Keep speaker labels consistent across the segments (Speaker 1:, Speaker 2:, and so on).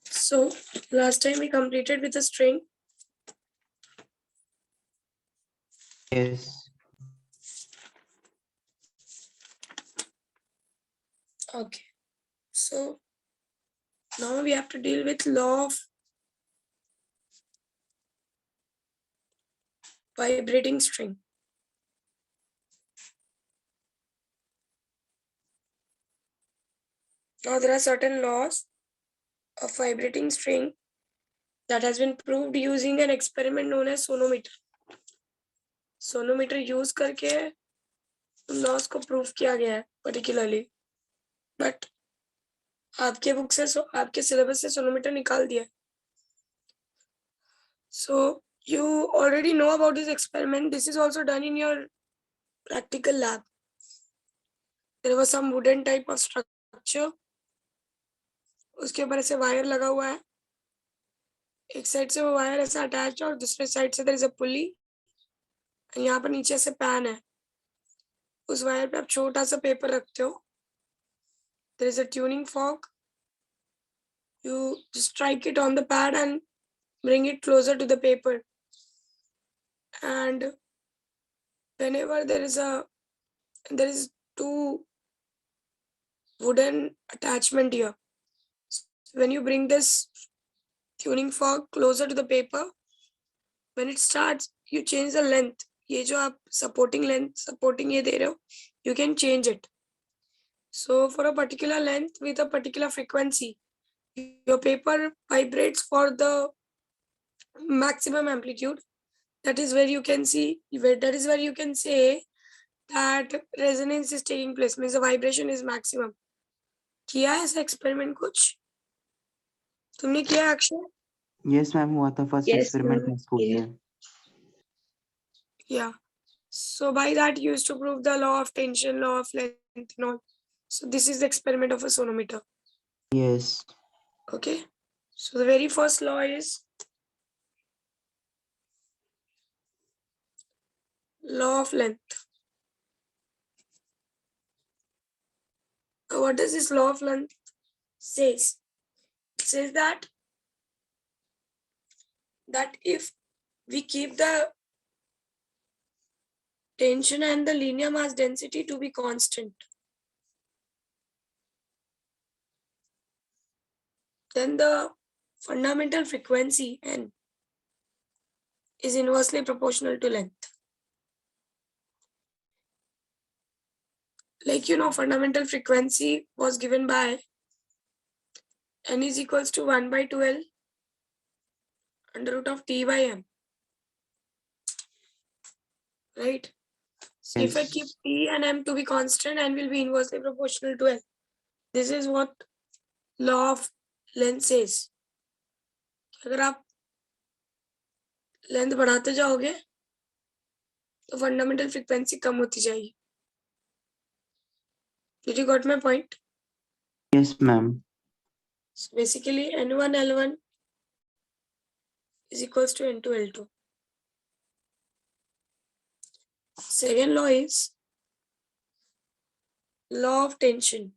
Speaker 1: So last time we completed with a string.
Speaker 2: Yes.
Speaker 1: Okay. So now we have to deal with law of vibrating string. Now there are certain laws of vibrating string that has been proved using an experiment known as sonometer. Sonometer use करके loss को proof किया गया है particularly, but आपके book से आपके syllabus से sonometer निकाल दिया है. So you already know about this experiment. This is also done in your practical lab. There was some wooden type of structure. उसके ऊपर ऐसे वायर लगा हुआ है. एक साइड से वो वायर ऐसा अटैच है और दूसरे साइड से there is a pulley. यहाँ पर नीचे से पैन है. उस वायर पे आप छोटा सा पेपर रखते हो. There is a tuning fork. You just strike it on the pad and bring it closer to the paper. And whenever there is two wooden attachment here. When you bring this tuning fork closer to the paper, when it starts, you change the length. ये जो आप supporting ये दे रहे हो, you can change it. So for a particular length with a particular frequency, your paper vibrates for the maximum amplitude. That is where you can see. That is where you can say that resonance is taking place. Means the vibration is maximum. किया है ऐसा experiment कुछ? तुमने किया Akshay?
Speaker 2: Yes, ma'am. हुआ था first
Speaker 1: Yes,
Speaker 2: experiment
Speaker 1: ma'am.
Speaker 2: में school
Speaker 1: Yeah.
Speaker 2: में.
Speaker 1: Yeah. So by that you used to prove the law of tension, law of length and all. So this is the experiment of a sonometer.
Speaker 2: Yes.
Speaker 1: Okay. So the very first law is law of length. Now what does this law of length says? It says that if we keep the tension and the linear mass density to be constant, then the fundamental frequency n is inversely proportional to length. Like fundamental frequency was given by n is equals to 1 by 2L under root of T by M. Right? So if I keep
Speaker 2: Yes.
Speaker 1: T and M to be constant, n will be inversely proportional to L. This is what law of length says. अगर आप length बढ़ाते जाओगे तो fundamental frequency कम होती जाएगी. Did you got my point?
Speaker 2: Yes, ma'am.
Speaker 1: So basically N1 L1 is equals to N2 L2. Second law is law of tension.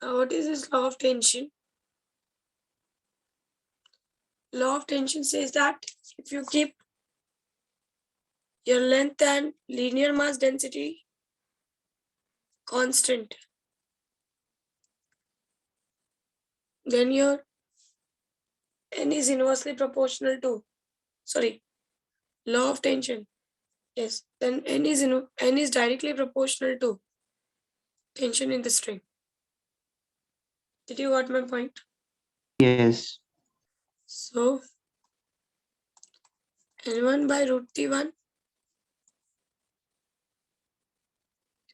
Speaker 1: Now what is this law of tension? Law of tension says that if you keep your length and linear mass density constant, then your n is inversely proportional to, law of tension. Yes, then n is directly proportional to tension in the string. Did you got my point?
Speaker 2: Yes.
Speaker 1: So n1 by root t1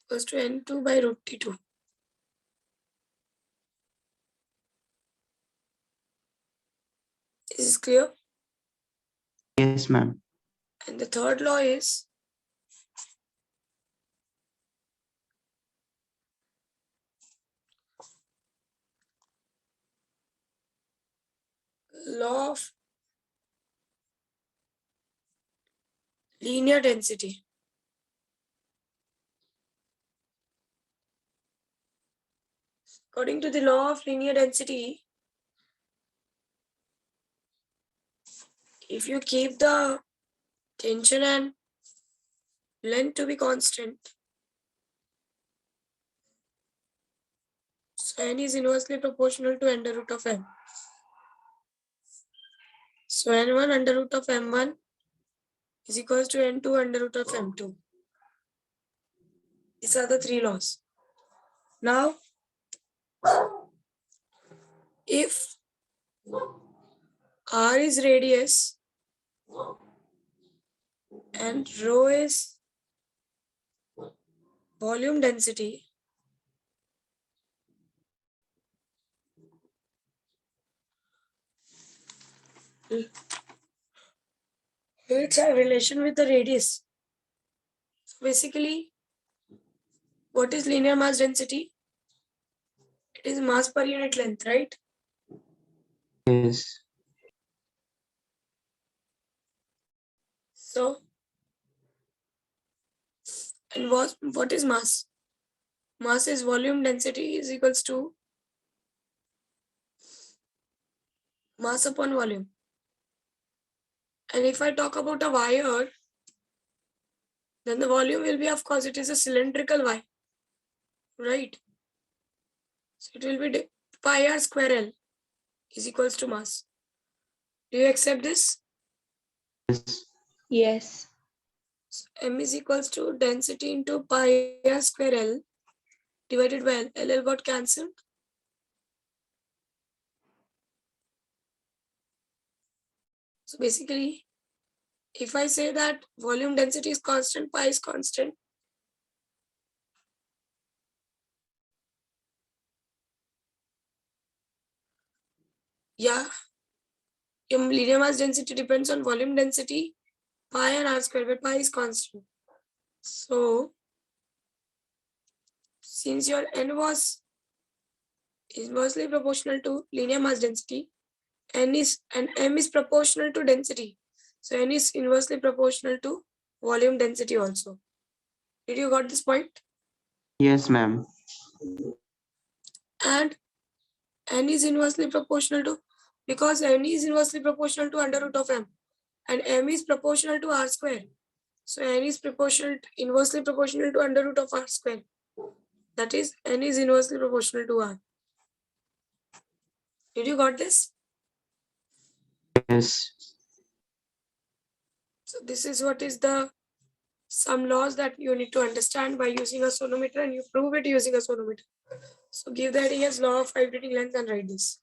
Speaker 1: equals to n2 by root t2. This is clear.
Speaker 2: Yes, ma'am.
Speaker 1: And the third law is law of linear density. According to the law of linear density, if you keep the tension and length to be constant, so n is inversely proportional to under root of m. So n1 under root of m1 is equals to n2 under root of m2. These are the three laws. Now, if r is radius and rho is volume density, it's a relation with the radius. So basically, what is linear mass density? It is mass per unit length, right?
Speaker 2: Yes.
Speaker 1: So, and what is mass? Mass is volume density is equals to mass upon volume. And if I talk about a wire, then the volume will be, of course, it is a cylindrical wire, right? So it will be pi r square L is equals to mass. Do you accept this?
Speaker 2: Yes.
Speaker 3: Yes.
Speaker 1: So m is equals to density into pi r square L divided by L. L got cancelled. So basically, if I say that volume density is constant, pi is constant, yeah, your linear mass density depends on volume density, pi and r square, but pi is constant. So since your n was inversely proportional to linear mass density, n is and m is proportional to density. So n is inversely proportional to volume density also. Did you got this point?
Speaker 2: Yes, ma'am.
Speaker 1: And n is inversely proportional to, because n is inversely proportional to under root of m and m is proportional to r square. So n is inversely proportional to under root of r square. That is n is inversely proportional to r. Did you got this?
Speaker 2: Yes.
Speaker 1: So this is what is the some laws that you need to understand by using a sonometer, and you prove it using a sonometer. So give the heading as law of vibrating length and write this.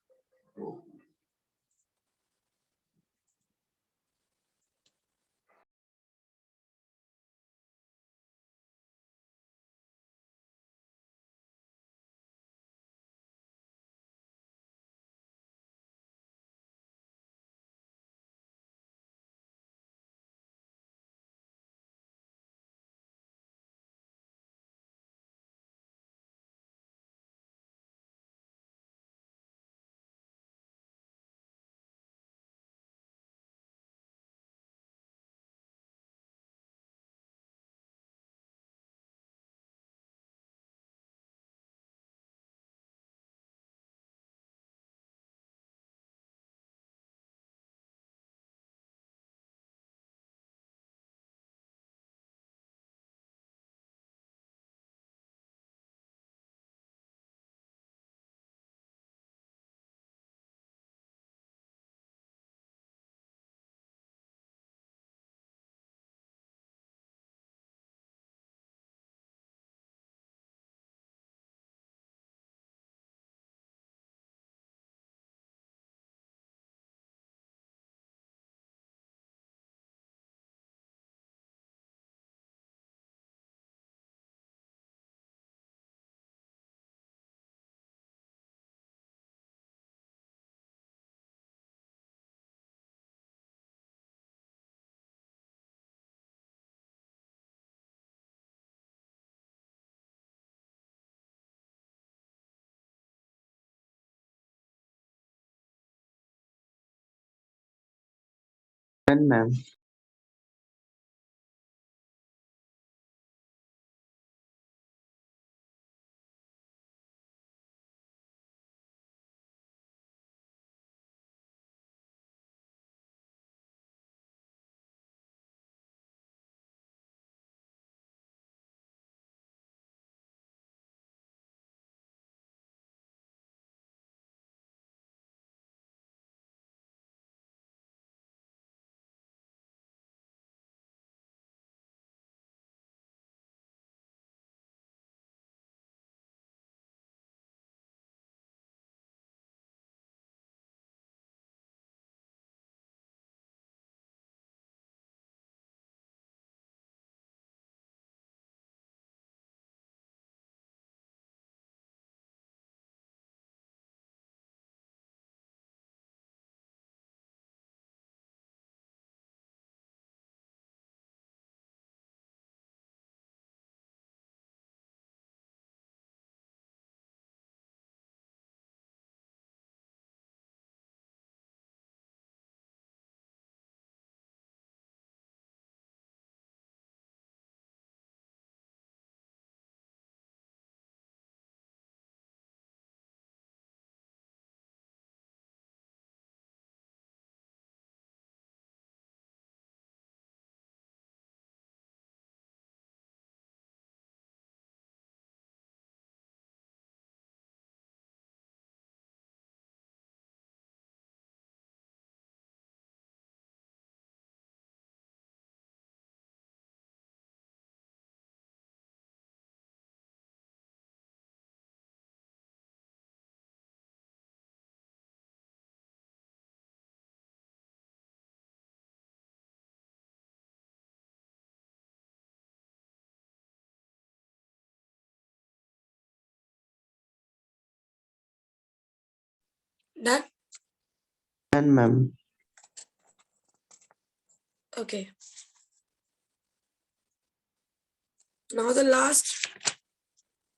Speaker 2: Done, ma'am.
Speaker 1: Done?
Speaker 2: Done, ma'am.
Speaker 1: Okay. Now the last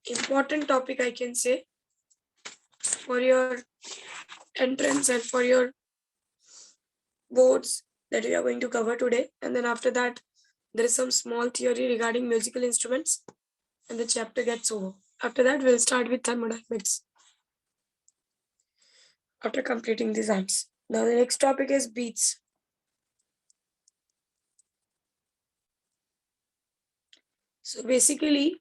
Speaker 1: important topic I can say for your entrance and for your boards that we are going to cover today. And then after that, there is some small theory regarding musical instruments and the chapter gets over. After that, we'll start with thermodynamics after completing these arts. Now the next topic is beats. So basically,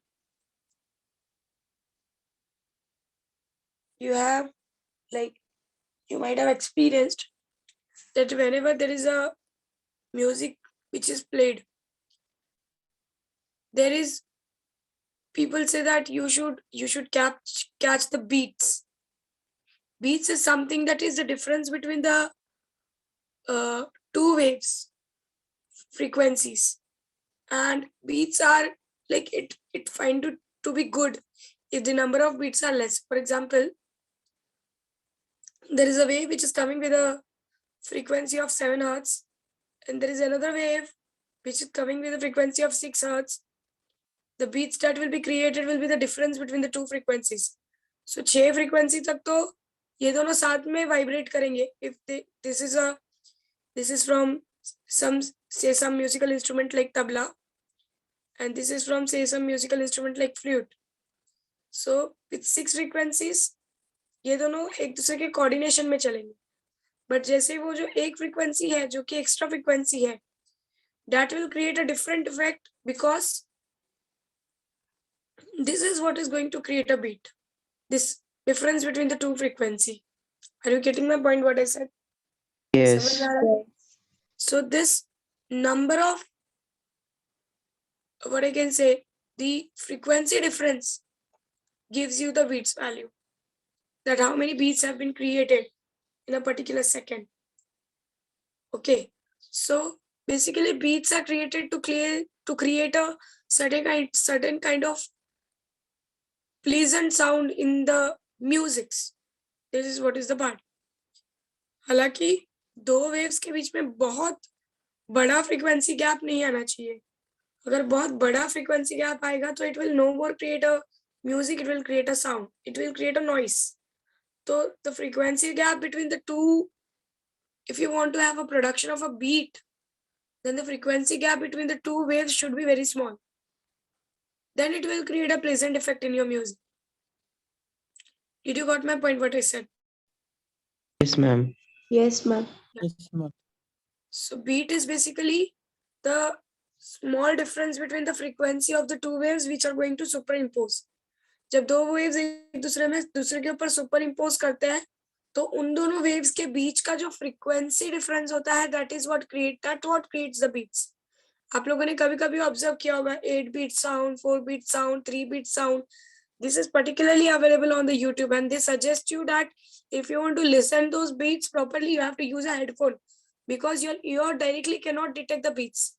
Speaker 1: you have like you might have experienced that whenever there is a music which is played, there is people say that you should catch the beats. Beats is something that is the difference between the uh, two waves frequencies, and beats are like it find to be good if the number of beats are less. For example, there is a wave which is coming with a frequency of 7 hertz, and there is another wave which is coming with a frequency of 6 hertz. The beats that will be created will be the difference between the two frequencies. So 6 frequency तक तो ये दोनों साथ में vibrate करेंगे. If this is from some musical instrument like tabla, and this is from some musical instrument like flute. So with 6 frequencies ये दोनों एक दूसरे के coordination में चलेंगे. But जैसे वो जो एक frequency है जो कि extra frequency है, that will create a different effect because this is what is going to create a beat. This difference between the two frequency. Are you getting my point what I said?
Speaker 2: Yes.
Speaker 1: So this number of, what I can say, the frequency difference gives you the beats value. That how many beats have been created in a particular second. Okay. So basically beats are created to create a certain kind of pleasant sound in the musics. This is what is the part. हालांकि दो waves के बीच में बहुत बड़ा frequency gap नहीं आना चाहिए. अगर बहुत बड़ा फ्रीक्वेंसी गैप आएगा तो it will no more create a music, it will create a sound, it will create a noise. तो the frequency gap between the two, if you want to have a production of a beat, then the frequency gap between the two waves should be very small. Then it will create a pleasant effect in your music. Did you got my point what I said?
Speaker 2: Yes, ma'am.
Speaker 3: Yes, ma'am.
Speaker 4: Yes, ma'am.
Speaker 1: So beat is basically the small difference between the frequency of the two waves which are going to superimpose. जब दो waves एक दूसरे के ऊपर superimpose करते हैं तो उन दोनों waves के बीच का जो frequency difference होता है, that what creates the beats. आप लोगों ने कभी कभी ऑब्जर्व किया होगा 8-beat sound, 4-beat sound, 3-beat sound. This is particularly available on the YouTube, and they suggest you that if you want to listen those beats properly, you have to use a headphone because your ear directly cannot detect the beats.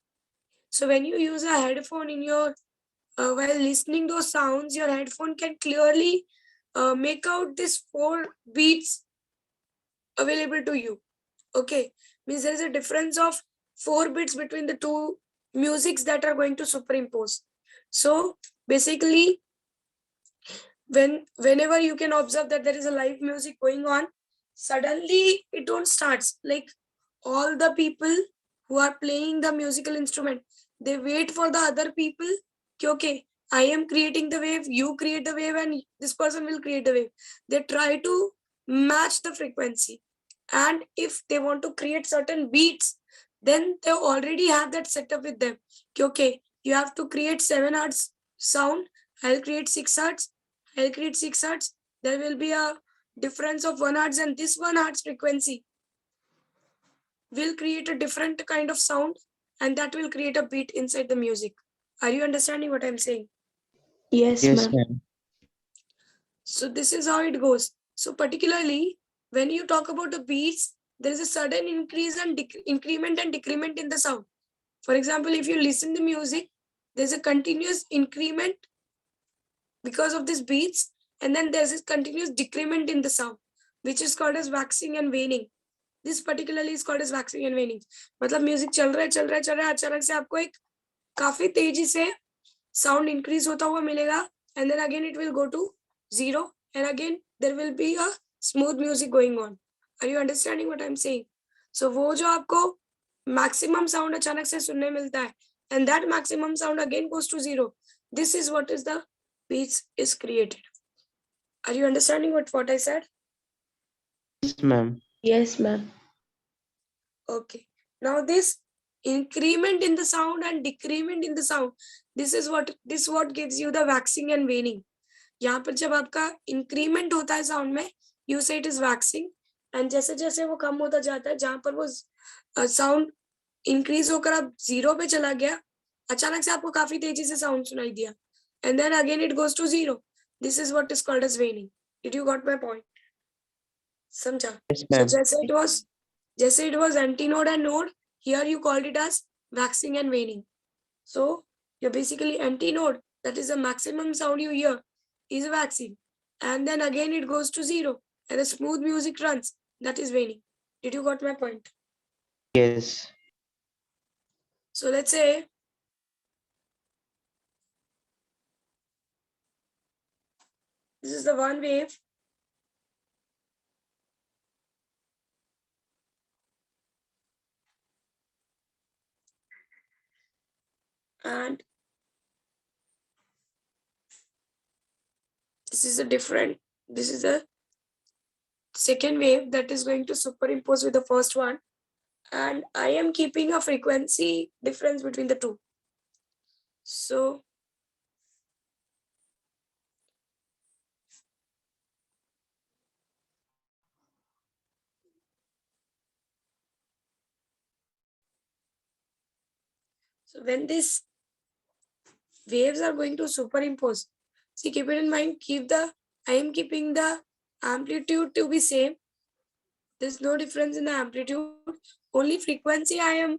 Speaker 1: So when you use a headphone in your while listening those sounds, your headphone can clearly make out these 4 beats available to you. Okay, means there is a difference of 4 bits between the two musics that are going to superimpose. So basically, whenever you can observe that there is a live music going on, suddenly it don't starts. Like all the people who are playing the musical instrument, they wait for the other people. Okay, I am creating the wave, you create the wave, and this person will create the wave. They try to match the frequency. And if they want to create certain beats, then they already have that setup with them. Okay, you have to create 7 hertz sound, I'll create 6 hertz, I'll create 6 hertz. There will be a difference of 1 hertz, and this 1 hertz frequency will create a different kind of sound, and that will create a beat inside the music. Are you understanding what I'm saying?
Speaker 3: Yes,
Speaker 2: Yes,
Speaker 3: ma'am.
Speaker 2: ma'am.
Speaker 1: So this is how it goes. So particularly when you talk about the beats, there is a sudden increase and increment and decrement in the sound. For example, if you listen to music, there's a continuous increment because of these beats, and then there's a continuous decrement in the sound. which is called as waxing and waning. This particularly is called as waxing and waning. मतलब music चल रहा है अचानक से आपको एक काफी तेजी से साउंड इंक्रीज होता हुआ मिलेगा and then again it will go to zero and again there will be a smooth music going on. Are you understanding what I'm saying? So वो जो आपको maximum sound अचानक से सुनने मिलता है and that maximum sound again goes to zero. This is what is the beats is created. Are you understanding what I said?
Speaker 2: Yes, ma'am.
Speaker 3: Yes, ma'am.
Speaker 1: Okay. Now this increment in the sound and decrement in the sound, this what gives you the waxing and waning. यहाँ पर जब आपका increment होता है sound में, you से it is waxing, and जैसे जैसे वो कम होता जाता है, जहां पर वो साउंड इंक्रीज होकर अब जीरो पे चला गया, अचानक से आपको काफी तेजी से साउंड सुनाई दिया, and then again it goes to zero. This is what is called as waning. Did you got my point? समझा?
Speaker 2: Yes,
Speaker 1: So
Speaker 2: ma'am.
Speaker 1: जैसे it was antinode and node, here you called it as waxing and waning. So you're basically antinode, that is the maximum sound you hear, is waxing, and then again it goes to zero and the smooth music runs, that is waning. Did you got my point?
Speaker 2: Yes.
Speaker 1: So let's say this is the one wave, and this is the second wave that is going to superimpose with the first one, and I am keeping a frequency difference between the two. So when these waves are going to superimpose, see, keep it in mind, I am keeping the amplitude to be same. There's no difference in the amplitude, only frequency I am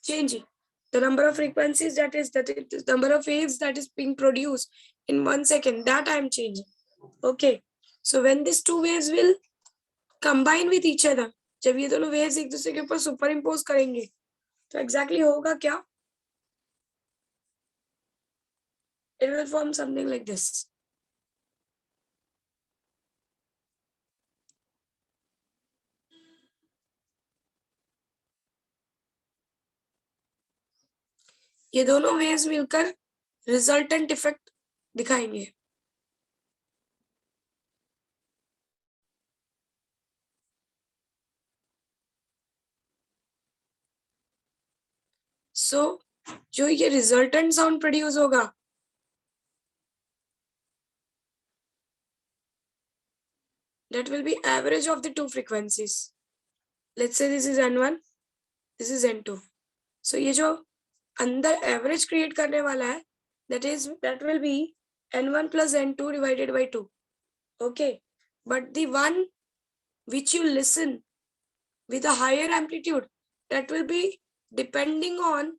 Speaker 1: changing. The number of frequencies the number of waves that is being produced in 1 second, that I am changing. Okay. So when these two waves will combine with each other, जब ये दोनों waves एक दूसरे के ऊपर superimpose करेंगे, तो exactly होगा क्या? It will form something like this. ये दोनों वेव्स मिलकर रिजल्टेंट इफेक्ट दिखाएंगे. सो जो ये रिजल्टेंट साउंड प्रोड्यूस होगा, that will be average of the two frequencies. Let's say this is N1, this is N2. So ये जो अंदर एवरेज क्रिएट करने वाला है, that will be N1 plus N2 divided by 2. Okay, but the one which you listen with a higher amplitude, that will be depending on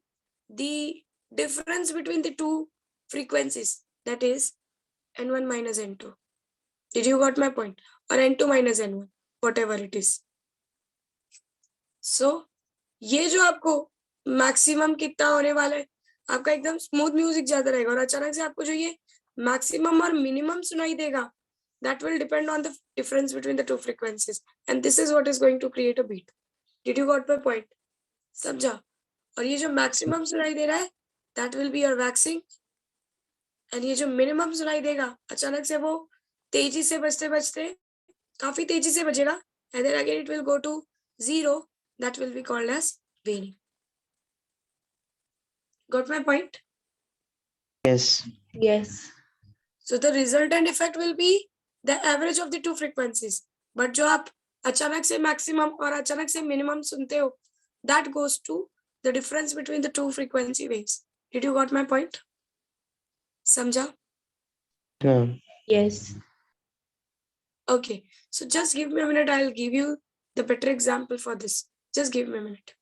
Speaker 1: the difference between the two frequencies, that is N1 minus N2. Did you got my point? Or N2 minus N1, whatever it is. So ये जो आपको maximum कितना होने वाला है, आपका एकदम smooth music ज्यादा रहेगा, और अचानक से आपको जो ये मैक्सिमम और मिनिमम सुनाई देगा, that will depend on the difference between the two frequencies, and this is what is going to create a beat. Did you got my point? समझा? और ये जो मैक्सिमम सुनाई दे रहा है, that will be your waxing, and ये जो मिनिमम सुनाई देगा, अचानक से वो तेजी से बजते बजते काफी तेजी से बजेगा, and then again it will go to zero, that will be called as waning. Got my point?
Speaker 2: Yes.
Speaker 3: Yes.
Speaker 1: So the resultant effect will be the average of the two frequencies. But जो आप अचानक से maximum और अचानक से minimum सुनते हो, that goes to the difference between the two frequency waves. Did you got my point? समझा?
Speaker 2: Ma'am.
Speaker 3: Yes.
Speaker 1: Okay. So just give me a minute. I'll give you the better example for this. Just give me a minute.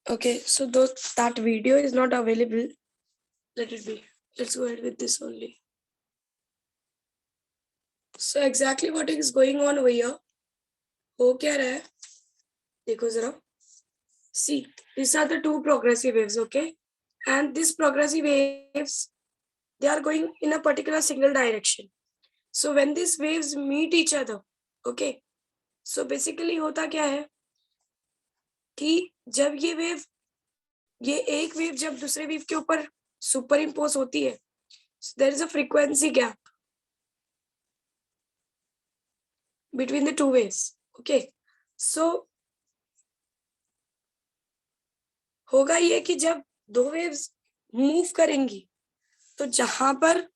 Speaker 1: Okay, so though that video is not available, let it be. Let's go ahead with this only. So exactly what is going on over here? हो क्या रहा है? देखो जरा. See, these are the two progressive waves, okay? And these progressive waves, they are going in a particular single direction. So when these waves meet each other, okay? So basically होता क्या है कि जब ये एक वेव जब दूसरे wave के ऊपर सुपर इम्पोज होती है, there is a frequency gap between the two waves. Okay, so होगा ये कि जब दो वेव्स मूव करेंगी तो जहां पर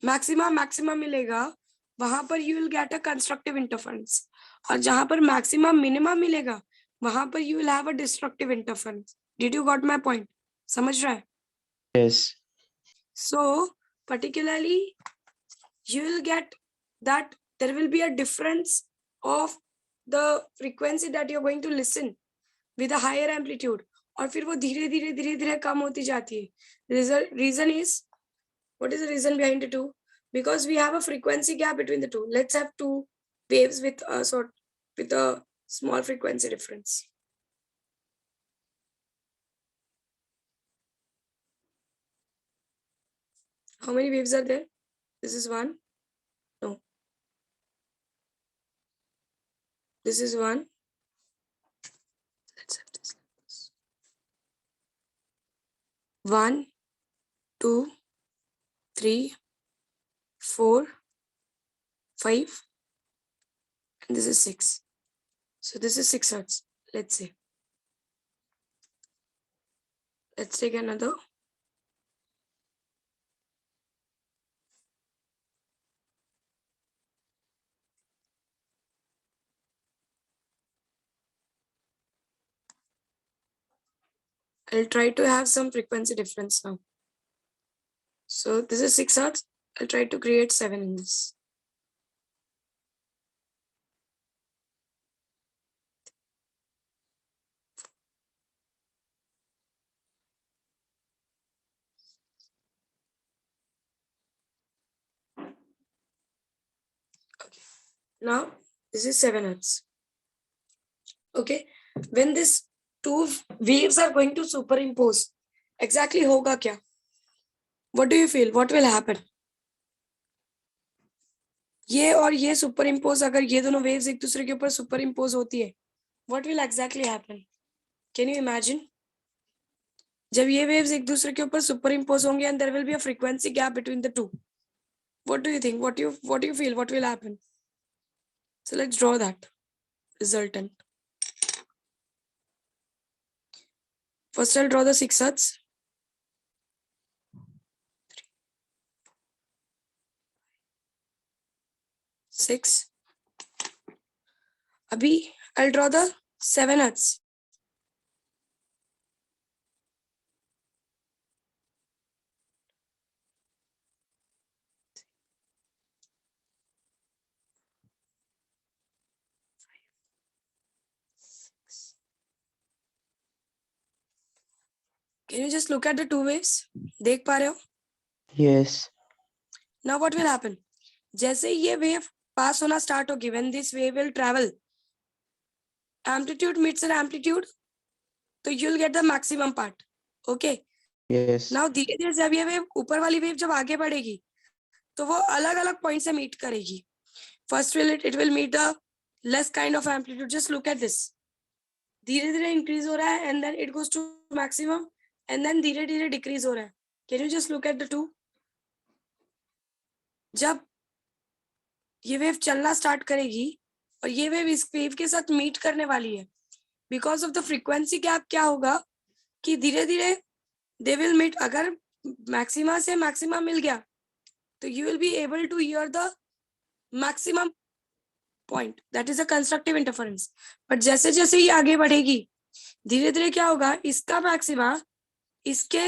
Speaker 1: मैक्सिमम मिलेगा वहां पर you will get a constructive interference, और जहां पर मैक्सिमम मिनिमम मिलेगा वहां पर you will have a destructive interference. Did you got my point? समझ रहा है?
Speaker 2: Yes.
Speaker 1: So particularly you will get that there will be a difference of the frequency that you're going to listen with a higher amplitude, और फिर वो धीरे धीरे कम होती जाती है. Reason is, what is the reason behind the two? Because we have a frequency gap between the two. Let's have two waves with a small frequency difference. How many waves are there? This is one. No. This is one. Let's have this. 1, 2, 3, 4, 5, and this is 6. So this is 6 hertz. Let's say. Let's take another. I'll try to have some frequency difference now. So this is 6 hertz. I'll try to create 7 in this. Okay. Now this is 7 hertz. Okay. When these two waves are going to superimpose, exactly hoga kya? What do you feel? What will happen? ये और ये superimpose, अगर ये दोनों waves एक दूसरे के ऊपर superimpose होती है, what will exactly happen? Can you imagine? जब ये waves एक दूसरे के ऊपर superimpose होंगे and there will be a frequency gap between the two. What do you think? What do you feel? What will happen? So let's draw that resultant. First, I'll draw the 6 hertz. Six. Abhi, I'll draw the 7 hertz. Can you just look at the two waves? देख पा रहे हो?
Speaker 2: Yes.
Speaker 1: Now what will happen? जैसे ये wave pass होना start होगी, when this wave will travel, amplitude meets an amplitude, तो you'll get the maximum part. Okay.
Speaker 2: Yes.
Speaker 1: Now धीरे धीरे जब ये wave ऊपर वाली wave जब आगे बढ़ेगी, तो वो अलग अलग point से meet करेगी. First it will meet the less kind of amplitude. Just look at this. धीरे धीरे increase हो रहा है and then it goes to maximum and then धीरे धीरे decrease हो रहा है. Can you just look at the two? जब ये वेव चलना स्टार्ट करेगी और ये वेव इस वेव के साथ मीट करने वाली है, because of the frequency gap क्या होगा कि धीरे धीरे दे विल मीट. अगर मैक्सिमा से मैक्सिमा मिल गया तो you will be able to hear the maximum point, that is a constructive interference. But जैसे जैसे ये आगे बढ़ेगी धीरे धीरे क्या होगा, इसका मैक्सिमा इसके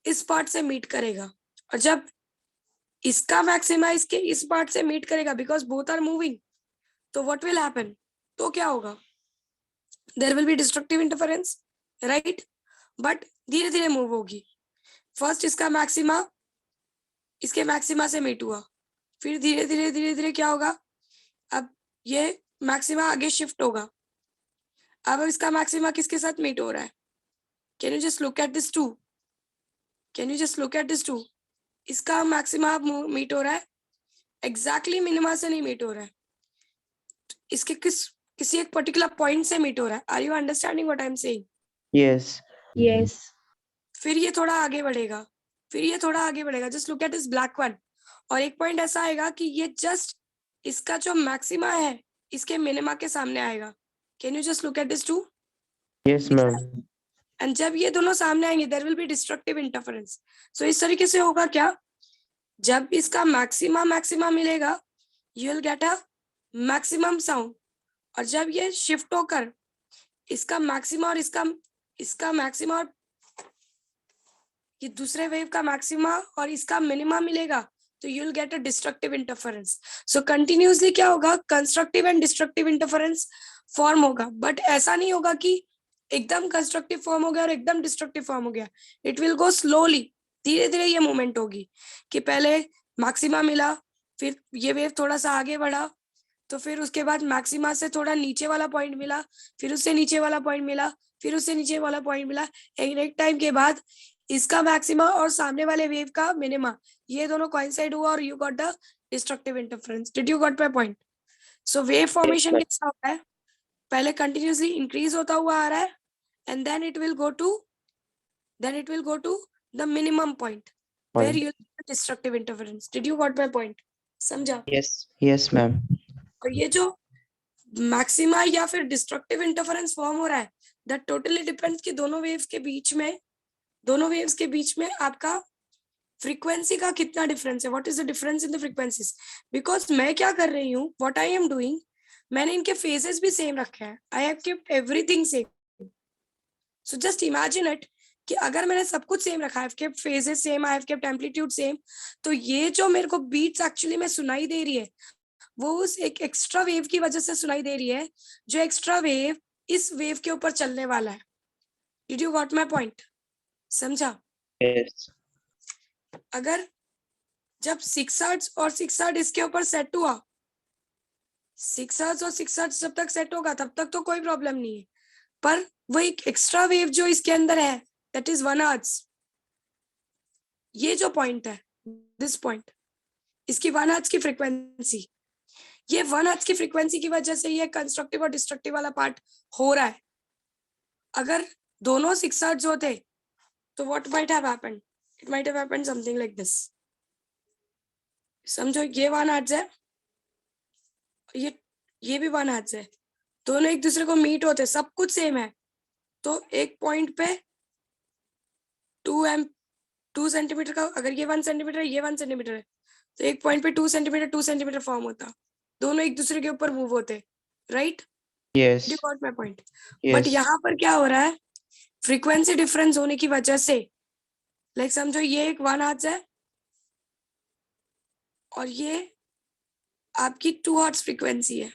Speaker 1: इस पार्ट से मीट करेगा, और जब इसका मैक्सिमा इसके इस पार्ट से मीट करेगा, बिकॉज बोथ आर मूविंग, तो व्हाट विल हैपन, तो क्या होगा, there will be destructive interference, right, but धीरे धीरे मूव होगी। फर्स्ट इसका मैक्सिमा इसके मैक्सिमा से मीट हुआ, फिर धीरे धीरे क्या होगा, अब ये मैक्सिमा आगे शिफ्ट होगा। अब इसका मैक्सिमा किसके साथ मीट हो रहा है, can you just look at this two, can you just look at this two, इसका मैक्सिमा अब मीट हो रहा है, एग्जैक्टली मिनिमा से नहीं मीट हो रहा है, इसके किसी एक पर्टिकुलर पॉइंट से मीट हो रहा है। Are you understanding what I am saying?
Speaker 2: Yes.
Speaker 3: Yes.
Speaker 1: फिर ये थोड़ा आगे बढ़ेगा, फिर ये थोड़ा आगे बढ़ेगा, just look at this black one, और एक पॉइंट ऐसा आएगा कि ये जस्ट इसका जो मैक्सिमा है इसके मिनिमा के सामने आएगा। Can you just look at this two?
Speaker 2: Yes, ma'am.
Speaker 1: And जब ये दोनों सामने आएंगे there will be destructive interference. So इस तरीके से होगा क्या, जब इसका मैक्सिमा मिलेगा you will get a maximum sound, और जब ये शिफ्ट होकर इसका मैक्सिमा और इसका मैक्सिमा और ये दूसरे वेव का मैक्सिमा और इसका मिनिमा मिलेगा तो you will get a destructive interference. So continuously क्या होगा, constructive and destructive interference form होगा, बट ऐसा नहीं होगा कि एकदम कंस्ट्रक्टिव फॉर्म हो गया और एकदम डिस्ट्रक्टिव फॉर्म हो गया। इट विल गो स्लोली, धीरे धीरे ये मूवमेंट होगी कि पहले मैक्सिमा मिला, फिर ये वेव थोड़ा सा आगे बढ़ा, तो फिर उसके बाद मैक्सिमा से थोड़ा नीचे वाला पॉइंट मिला, फिर उससे नीचे वाला पॉइंट मिला, फिर उससे नीचे वाला पॉइंट मिला, एक टाइम के बाद इसका मैक्सिमा और सामने वाले वेव का मिनिमा ये दोनों कोइंसाइड हुआ और you got the destructive interference. Did you got my point? So wave formation
Speaker 2: ma'am.
Speaker 1: कैसा होता है, पहले कंटिन्यूअसली इंक्रीज होता हुआ आ रहा है and then it will go to the minimum point where
Speaker 2: Point.
Speaker 1: You destructive interference. Did you got my point? समझा?
Speaker 2: Yes. Yes, ma'am.
Speaker 1: और ये जो मैक्सिमा या फिर डिस्ट्रक्टिव इंटरफेरेंस फॉर्म हो रहा है दैट टोटली डिपेंड्स कि दोनों वेव्स के बीच में आपका फ्रीक्वेंसी का कितना डिफरेंस है, what is the difference in the frequencies. Because मैं क्या कर रही हूँ, व्हाट आई एम डूइंग, मैंने इनके फेजेस भी सेम रखे हैं, I have kept everything same. So just imagine it कि अगर मैंने सब कुछ सेम रखा है, I have kept phases same, I have kept amplitude same, तो ये जो मेरे को बीट्स एक्चुअली में सुनाई दे रही है वो उस एक एक्स्ट्रा वेव की वजह से सुनाई दे रही है, जो एक्स्ट्रा वेव इस वेव के ऊपर चलने वाला है। Did you got my point? समझा?
Speaker 2: Yes.
Speaker 1: अगर जब 6 हर्ट्ज और 6 हर्ट्ज इसके ऊपर सेट हुआ, 6 हर्ट्ज और 6 हर्ट्ज जब तक सेट होगा तब तक तो कोई प्रॉब्लम नहीं है, पर वो एक एक्स्ट्रा वेव जो इसके अंदर है दैट इज 1 हर्ट्ज, ये जो पॉइंट है दिस पॉइंट, इसकी 1 हर्ट्ज की फ्रीक्वेंसी, ये 1 हर्ट्ज की फ्रीक्वेंसी की वजह से ये कंस्ट्रक्टिव और डिस्ट्रक्टिव वाला पार्ट हो रहा है। अगर दोनों 6 हर्ट्ज होते तो what might have happened, it might have happened something like this. समझो ये 1 हर्ट्ज है, ये भी 1 हर्ट्ज है, दोनों एक दूसरे को मीट होते, सब कुछ सेम है, तो एक पॉइंट पे 2 सेंटीमीटर का, अगर ये 1 सेंटीमीटर है ये 1 सेंटीमीटर है, तो एक पॉइंट पे 2 सेंटीमीटर फॉर्म होता, दोनों एक दूसरे के ऊपर मूव होते, right?
Speaker 2: Yes.
Speaker 1: You got my point? But
Speaker 2: Yes.
Speaker 1: यहाँ पर क्या हो रहा है, फ्रीक्वेंसी डिफरेंस होने की वजह से, लाइक समझो ये एक 1 हर्ट्ज है और ये आपकी 2 हर्ट्ज फ्रीक्वेंसी है,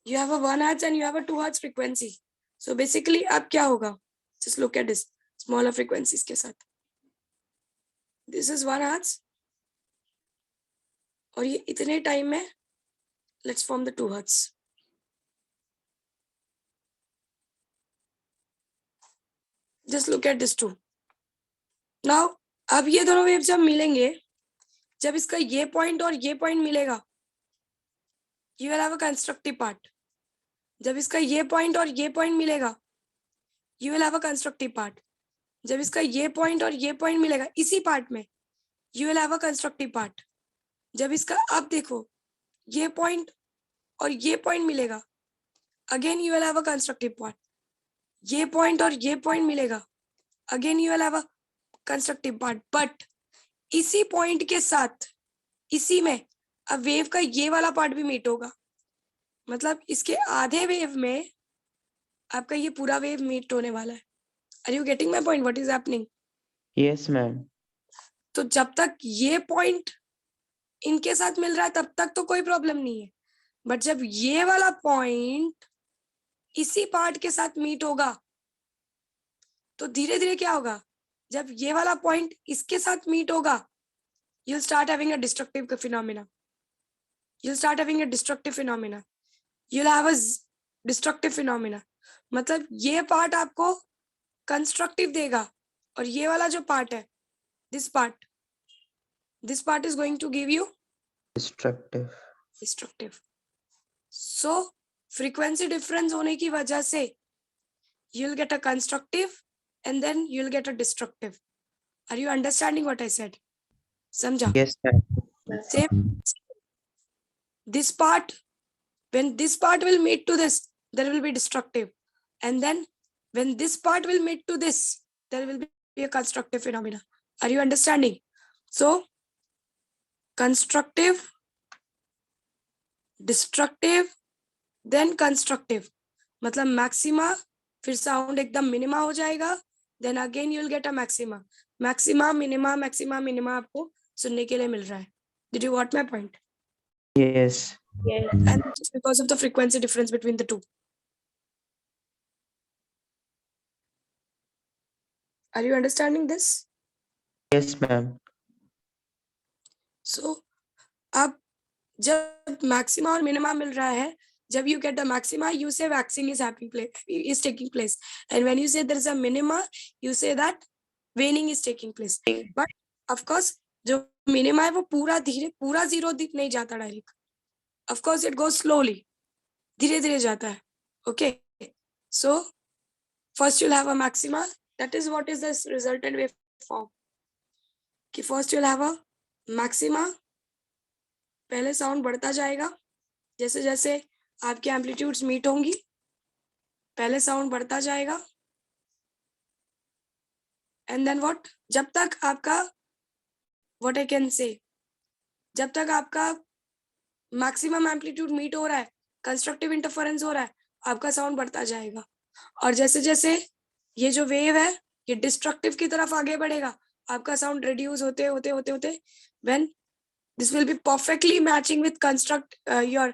Speaker 1: you have a 1 hertz and you have a 2 hertz frequency. So basically अब क्या होगा, just look at this smaller frequencies के साथ, this is 1 hertz और ये इतने टाइम में let's form the 2 hertz. Just look at this two. Now अब ये दोनों वेव जब मिलेंगे, जब इसका ये पॉइंट और ये पॉइंट मिलेगा, you will have a constructive part. जब इसका ये पॉइंट और ये पॉइंट मिलेगा, you will have a constructive part. जब इसका ये पॉइंट और ये पॉइंट मिलेगा इसी पार्ट में, you will have a constructive part. जब इसका, अब देखो ये पॉइंट और ये पॉइंट मिलेगा, again you will have a constructive part, ये पॉइंट और ये पॉइंट मिलेगा, again you will have a constructive part, but इसी पॉइंट के साथ इसी में अब वेव का ये वाला पार्ट भी मीट होगा, मतलब इसके आधे वेव में आपका ये पूरा वेव मीट होने वाला है। Are you getting my point, what is happening?
Speaker 2: Yes, ma'am.
Speaker 1: तो जब तक ये पॉइंट इनके साथ मिल रहा है तब तक तो कोई प्रॉब्लम नहीं है, बट जब ये वाला पॉइंट इसी पार्ट के साथ मीट होगा तो धीरे धीरे क्या होगा, जब ये वाला पॉइंट इसके साथ मीट होगा you'll start having a destructive phenomena. You'll start having a destructive phenomena. You'll have a destructive phenomena. मतलब ये पार्ट आपको कंस्ट्रक्टिव देगा और ये वाला जो पार्ट है, this part is going to give you destructive. So frequency difference होने की वजह से you'll get a constructive and then you'll get a destructive. Are you understanding what I said? समझा?
Speaker 2: Yes, ma'am.
Speaker 1: Same. This part, when this part will meet to this, there will be destructive. And then when this part will meet to this, there will be a constructive phenomena. Are you understanding? So, constructive, destructive, then constructive. मतलब maxima, फिर sound एकदम minima हो जाएगा. Then again you'll get a maxima. Maxima, minima, maxima, minima आपको सुनने के लिए मिल रहा है. Did you got my point?
Speaker 2: Yes.
Speaker 3: Yes.
Speaker 1: And just because of the frequency difference between the two. Are you understanding this?
Speaker 2: Yes, ma'am.
Speaker 1: So, अब जब maxima और minima मिल रहा है, जब you get the maxima, you say waxing is taking place. And when you say there is a minima, you say that waning is taking place. But of course, जो minima है वो पूरा zero नहीं जाता direct. Of course, it goes slowly. धीरे-धीरे जाता है. Okay. So, first you'll have a maxima. That is what is this resultant waveform. कि first you'll have a maxima. पहले साउंड बढ़ता जाएगा जैसे जैसे आपके एम्पलीट्यूड्स मीट होंगी, पहले साउंड बढ़ता जाएगा. एंड देन व्हाट, जब तक आपका व्हाट आई कैन से, जब तक आपका मैक्सिमम एम्पलीट्यूड मीट हो रहा है, कंस्ट्रक्टिव इंटरफेरेंस हो रहा है, आपका साउंड बढ़ता जाएगा. और जैसे जैसे ये जो वेव है ये डिस्ट्रक्टिव की तरफ आगे बढ़ेगा, आपका साउंड रिड्यूस होते होते होते होते when this will be perfectly matching with your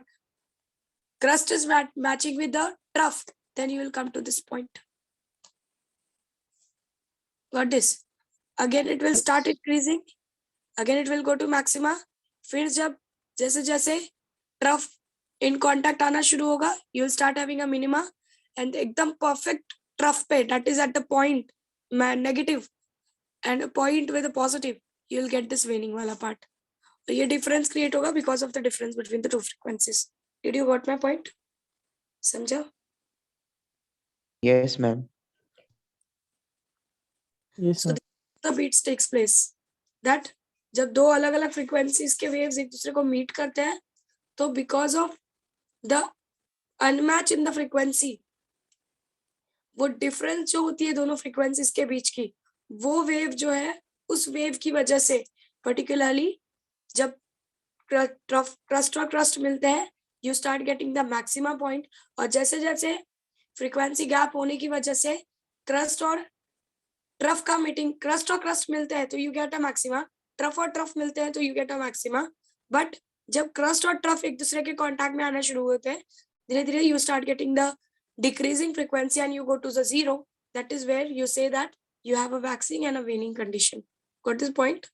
Speaker 1: crust is matching with the trough, then you will come to this point. Got this? Again it will start increasing, again it will go to maxima. फिर जब जैसे जैसे trough in contact आना शुरू होगा, you will start having a minima, and एकदम perfect trough पे, that is at the point negative and a point with a positive, you will get this waning वाला part. तो ये डिफरेंस क्रिएट होगा because of the difference between the two frequencies. Did you got my point? समझा?
Speaker 2: Yes, ma'am.
Speaker 4: Yes,
Speaker 1: So
Speaker 4: ma'am.
Speaker 1: the beats takes place that जब दो अलग अलग frequencies के वेव्स एक दूसरे को मीट करते हैं तो because of the unmatch in the frequency, वो डिफरेंस जो होती है दोनों फ्रीक्वेंसीज के बीच की, वो वेव जो है उस वेव की वजह से पर्टिकुलरली जब क्रस्ट और क्रस्ट मिलते हैं, you start getting the maxima point. और जैसे जैसे फ्रीक्वेंसी गैप होने की वजह से क्रस्ट और ट्रफ का मीटिंग, क्रस्ट और क्रस्ट मिलते हैं तो you get a maxima, trough और ट्रफ मिलते हैं तो you get a maxima. But जब क्रस्ट और ट्रफ एक दूसरे के कॉन्टैक्ट में आना शुरू होते हैं, धीरे धीरे you start getting the decreasing frequency and you go to the zero. That is where you say that you have a waxing and a waning condition. Got this point?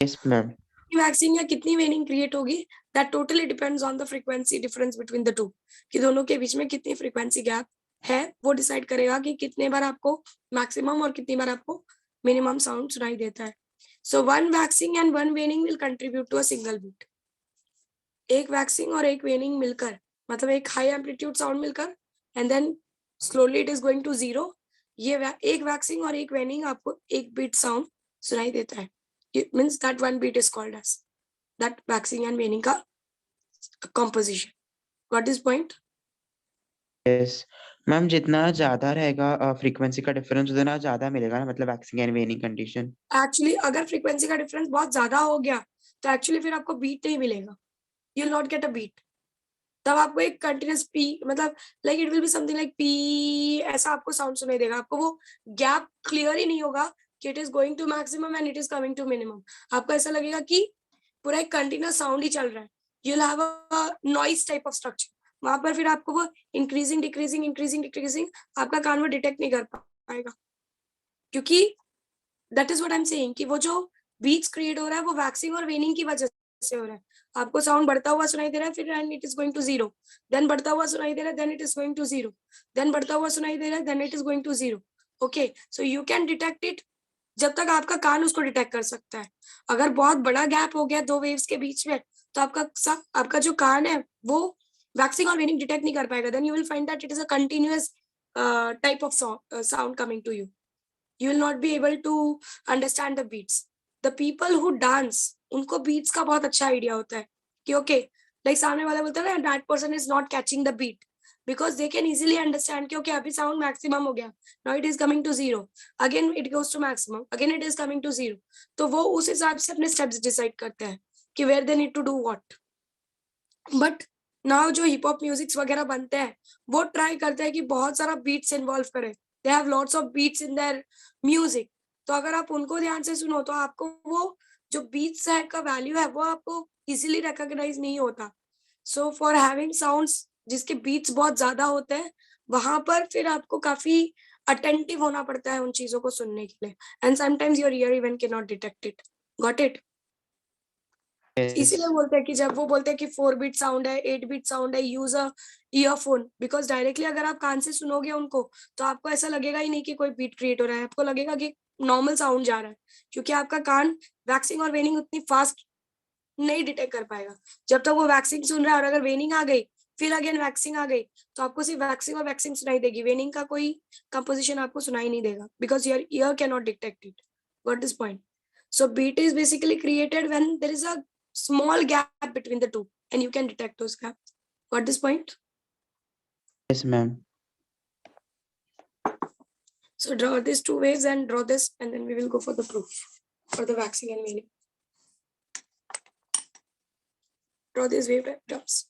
Speaker 2: Yes, ma'am.
Speaker 1: Waxing या कितनी waning create होगी, that totally depends on the frequency difference between the two, कि दोनों के बीच में कितनी frequency gap है, वो डिसाइड करेगा कि कितने बार आपको मैक्सिमम और कितनी बार आपको मिनिमम साउंड सुनाई देता है. So one waxing and one waning will contribute to a single beat. एक वैक्सिंग और एक वेनिंग मिलकर, मतलब एक हाई एम्पलीट्यूड साउंड मिलकर and then slowly it is going to zero, ये एक वैक्सिंग और एक वेनिंग आपको एक बीट साउंड सुनाई देता है. It means that one beat is called as that waxing and waning का composition. Got this point?
Speaker 2: Yes. Ma'am जितना ज्यादा रहेगा फ्रीक्वेंसी का डिफरेंस उतना ज्यादा मिलेगा ना, मतलब वैक्सिंग एंड वेनिंग कंडीशन.
Speaker 1: Actually, अगर frequency का difference बहुत ज्यादा हो गया तो actually फिर आपको beat नहीं मिलेगा. You will not get a beat. तब आपको एक continuous P, मतलब like it will be something like P, ऐसा आपको sound सुनाई देगा. आपको वो gap clear ही नहीं होगा कि it is going to maximum and it is coming to minimum. आपको ऐसा लगेगा कि पूरा एक continuous sound ही चल रहा है. you'll have a noise type of structure. वहां पर फिर आपको वो इंक्रीजिंग डिक्रीजिंग इंक्रीजिंग डिक्रीजिंग आपका कान वो डिटेक्ट नहीं कर पाएगा, क्योंकि that is what I am saying कि वो जो बीट्स क्रिएट हो रहा है वो वैक्सिंग और वेनिंग की वजह से हो रहा है. आपको साउंड बढ़ता हुआ सुनाई दे रहा है, फिर and it is going to zero, then बढ़ता हुआ सुनाई दे रहा है, then it is going to zero, then बढ़ता हुआ सुनाई दे रहा है, then it is going to zero. Okay, so you can detect it जब तक आपका कान उसको डिटेक्ट कर सकता है. अगर बहुत बड़ा गैप हो गया दो वेव्स के बीच में, तो आपका जो कान है वो वैक्सिंग और वेनिंग डिटेक्ट नहीं कर पाएगा. Then you will find that it is a continuous type of sound coming to you. You will not be able to understand the beats. The people who dance, उनको beats का बहुत अच्छा idea होता है कि okay, like सामने वाला बोलता है ना, that person is not catching the beat, because they can easily understand कि okay अभी sound maximum हो गया, now it is coming to zero, again it goes to maximum, again it is coming to zero. तो वो उस हिसाब से अपने steps decide करते हैं कि where they need to do what. But now जो hip hop musics वगैरह बनते हैं वो try करते हैं कि बहुत सारा beats involve करें. They have lots of beats in their music. तो अगर आप उनको ध्यान से सुनो तो आपको वो जो beats है का value है वो आपको easily recognize नहीं होता. So for having sounds जिसके beats बहुत ज्यादा होते हैं, वहां पर फिर आपको काफी attentive होना पड़ता है उन चीजों को सुनने के लिए. And sometimes your ear even cannot detect it. Got it? इसीलिए
Speaker 2: Yes.
Speaker 1: बोलते हैं कि जब वो बोलते हैं कि 4 बीट साउंड है, 8 बीट साउंड है, use a earphone, because directly अगर आप कान से सुनोगे उनको तो आपको ऐसा लगेगा ही नहीं कि कोई बीट क्रिएट हो रहा है, आपको लगेगा कि नॉर्मल साउंड जा रहा है, क्योंकि आपका कान वैक्सिंग और वेनिंग उतनी फास्ट नहीं डिटेक्ट कर पाएगा. जब तक वो वैक्सिंग सुन रहा है और अगर वेनिंग आ गई फिर अगेन वैक्सिंग आ गई तो आपको सिर्फ वैक्सिंग और वैक्सिंग सुनाई देगी, वेनिंग का कोई कंपोजिशन आपको सुनाई नहीं देगा, because your year can not detect it. What this point? So beat is basically created when there is a small gap between the two and you can detect those gaps. Got this point?
Speaker 2: Yes, ma'am.
Speaker 1: So draw these two waves and draw this, and then we will go for the proof for the waxing and waning. Draw these wave diagrams.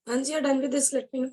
Speaker 1: Once you're done with this, let me know.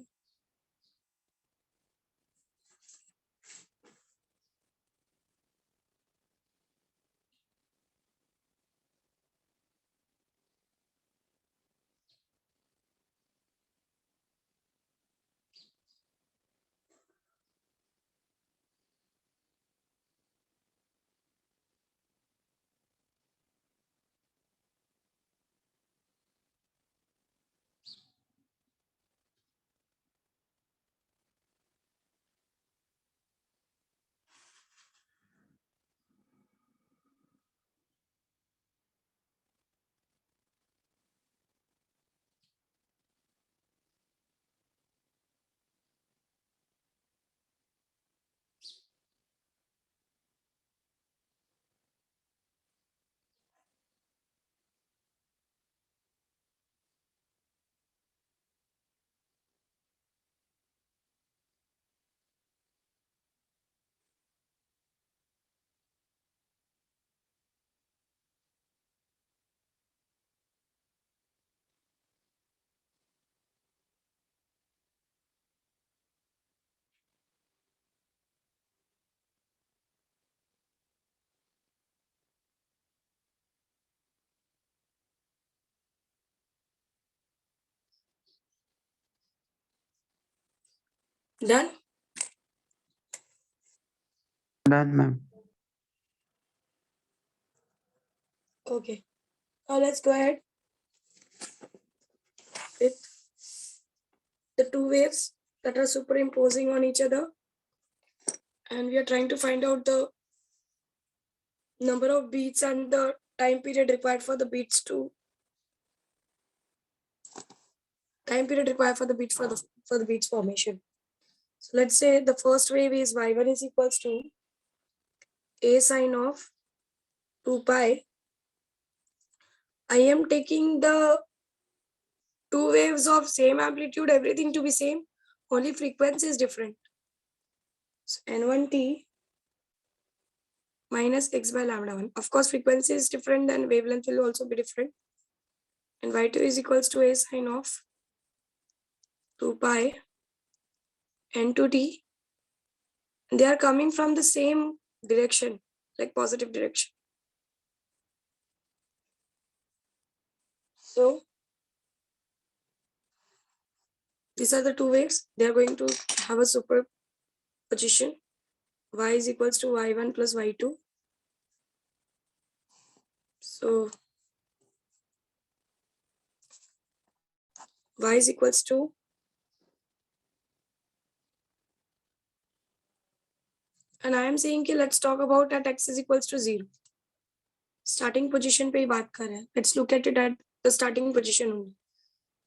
Speaker 1: Done?
Speaker 2: Done, ma'am.
Speaker 1: Okay. Now let's go ahead with the two waves that are superimposing on each other. And we are trying to find out the number of beats and the time period required for the beats to for the beats formation. So let's say the first wave is y1 is equals to a sine of 2 pi. I am taking the two waves of same amplitude, everything to be same, only frequency is different. So n1t minus x by lambda 1. Of course, frequency is different, then wavelength will also be different. And y2 is equals to a sine of 2 pi n2t. And they are coming from the same direction, like positive direction. So these are the two waves. They are going to have a superposition. Y is equals to y1 plus y2. So y is equals to and I am saying कि let's talk about at x is equals to 0. Starting position पे ही बात कर रहे हैं. Let's look at it at the starting position only.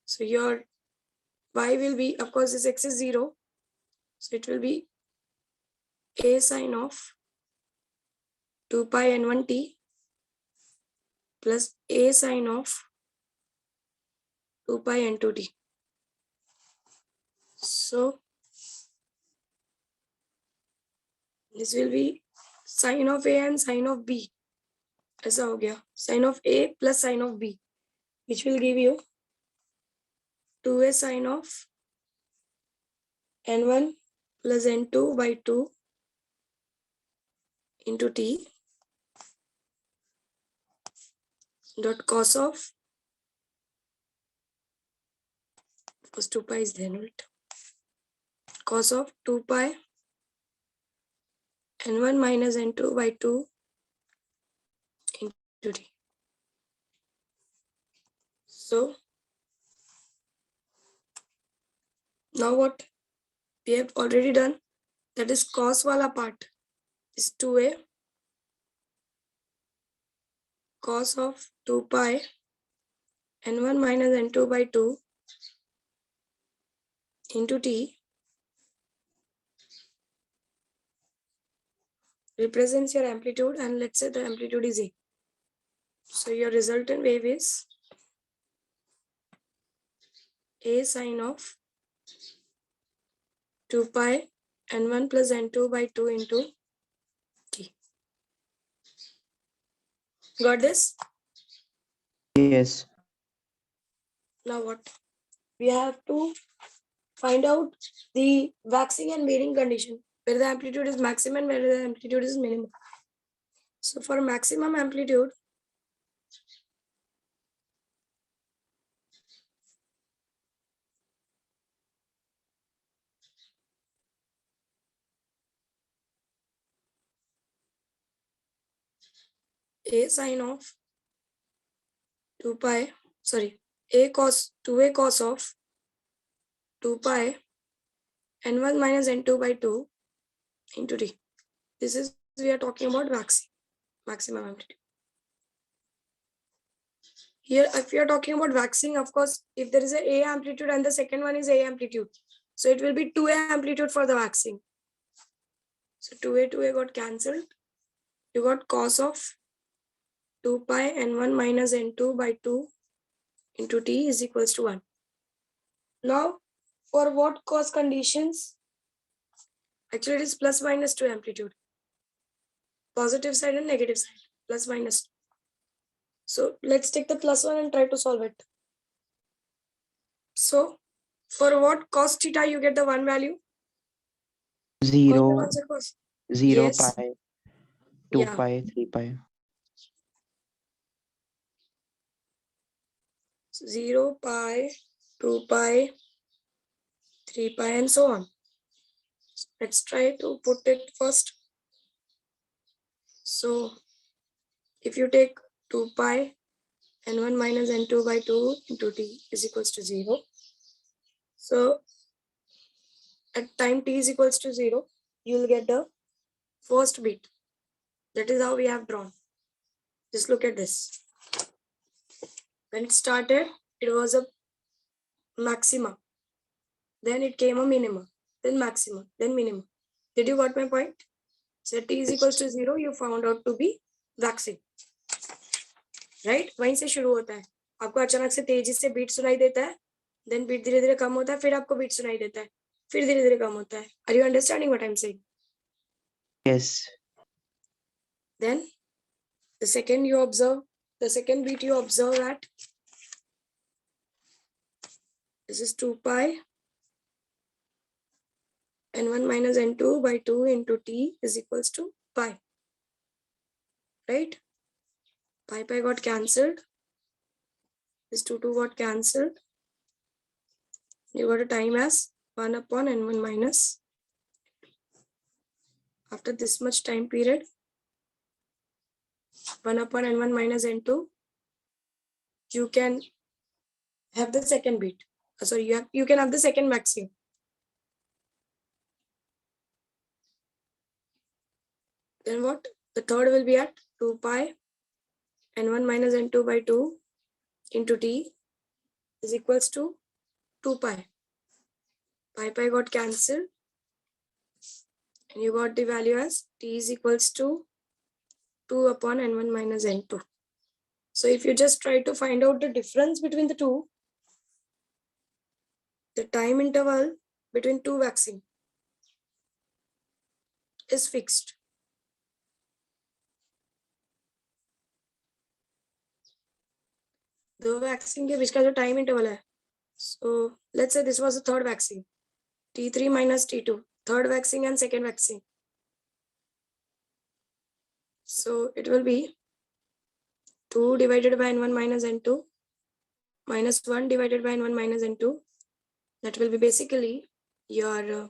Speaker 1: So your y will be, of course, this x is 0. So it will be a sine of 2 pi n1t plus a sine of 2 pi n2t. So this will be sine of a and sine of b. ऐसा हो गया. Sine of a plus sine of b, which will give you 2a sine of n1 plus n2 by 2 into t dot cos of, because 2 pi is there, right? Cos of 2 pi n1 minus n2 by 2 into t. So now what we have already done, that is cos wala part is 2a cos of 2 pi n1 minus n2 by 2 into t represents your amplitude, and let's say the amplitude is a. So your resultant wave is a sine of 2 pi n1 plus n2 by 2 into t. Got this?
Speaker 2: Yes.
Speaker 1: Now what? We have to find out the waxing and waning condition, where the amplitude is maximum, where the amplitude is minimum. So for maximum amplitude, a sine of 2 pi, sorry, a cos 2a cos of 2 pi n1 minus n2 by 2 into t. This is, we are talking about waxing, maximum amplitude. Here, if you are talking about waxing, of course, if there is a amplitude and the second one is a amplitude, so it will be 2a amplitude for the waxing. So 2a got cancelled. You got cos of 2 pi n1 minus n2 by 2 into t is equals to 1. Now, for what cos conditions? Actually, it is plus minus 2 amplitude. Positive side and negative side, plus minus 2. So let's take the plus one and try to solve it. So for what cos theta you get the one value?
Speaker 2: 0,
Speaker 1: Cos?
Speaker 2: 0
Speaker 1: Yes.
Speaker 2: pi, 2
Speaker 1: Yeah.
Speaker 2: pi, 3 pi.
Speaker 1: 0 pi, 2 pi, 3 pi, and so on. Let's try to put it first. So if you take 2 pi n1 minus n2 by 2 into t is equals to 0. So at time t is equals to 0, you will get the first bit. That is how we have drawn. Just look at this. When it started, it was a maxima. Then it came a minima. Then maxima. Then minima. Did you got my point? So t is equals to 0, you found out to be waxing. Right वहीं से शुरू होता है. आपको अचानक से तेजी से बीट सुनाई देता है, देन बीट धीरे धीरे कम होता है, फिर आपको बीट सुनाई देता है, फिर धीरे धीरे कम होता है. Are you understanding what I am saying?
Speaker 2: Yes.
Speaker 1: Then the second you observe, the second beat you observe at this is 2 pi n1 minus n2 by 2 into t is equals to pi. Right? Pi got cancelled. This 2 got cancelled. You got a time as 1 upon n1 minus. After this much time period, 1 upon n1 minus n2, you can have the second beat. Sorry, you can have the second maximum. Then what? The third will be at 2 pi n1 minus n2 by 2 into t is equals to 2 pi. Pi got cancelled. And you got the value as t is equals to 2 upon n1 minus n2. So if you just try to find out the difference between the two, the time interval between two waxing is fixed. The waxing के बीच का जो time interval है. So let's say this was the third waxing, T3 minus T2, third waxing and second waxing. So it will be 2 divided by n1 minus n2 minus 1 divided by n1 minus n2. That will be basically your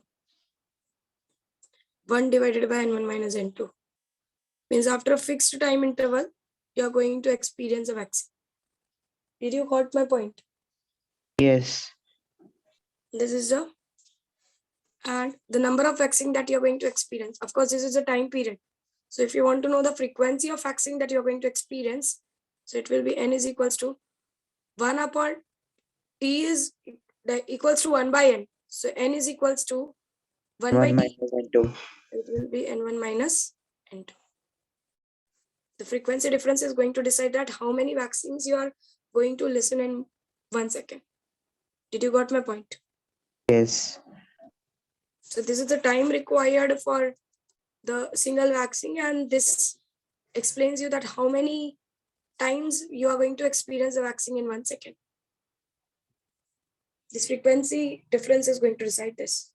Speaker 1: 1 divided by n1 minus n2. Means after a fixed time interval, you are going to experience a waxing. Did you got my point?
Speaker 2: Yes.
Speaker 1: This is and the number of waxing that you're going to experience. Of course, this is a time period. So if you want to know the frequency of waxing that you're going to experience, so it will be n is equals to 1 upon t is equals to 1 by n. So n is equals to 1 by
Speaker 2: 1
Speaker 1: t.
Speaker 2: minus n2.
Speaker 1: It will be n1 minus n2. The frequency difference is going to decide that how many waxings you are going to listen in 1 second. Did you got my point?
Speaker 2: Yes.
Speaker 1: So this is the time required for the single waxing, and this explains you that how many times you are going to experience the waxing in 1 second. This frequency difference is going to decide this.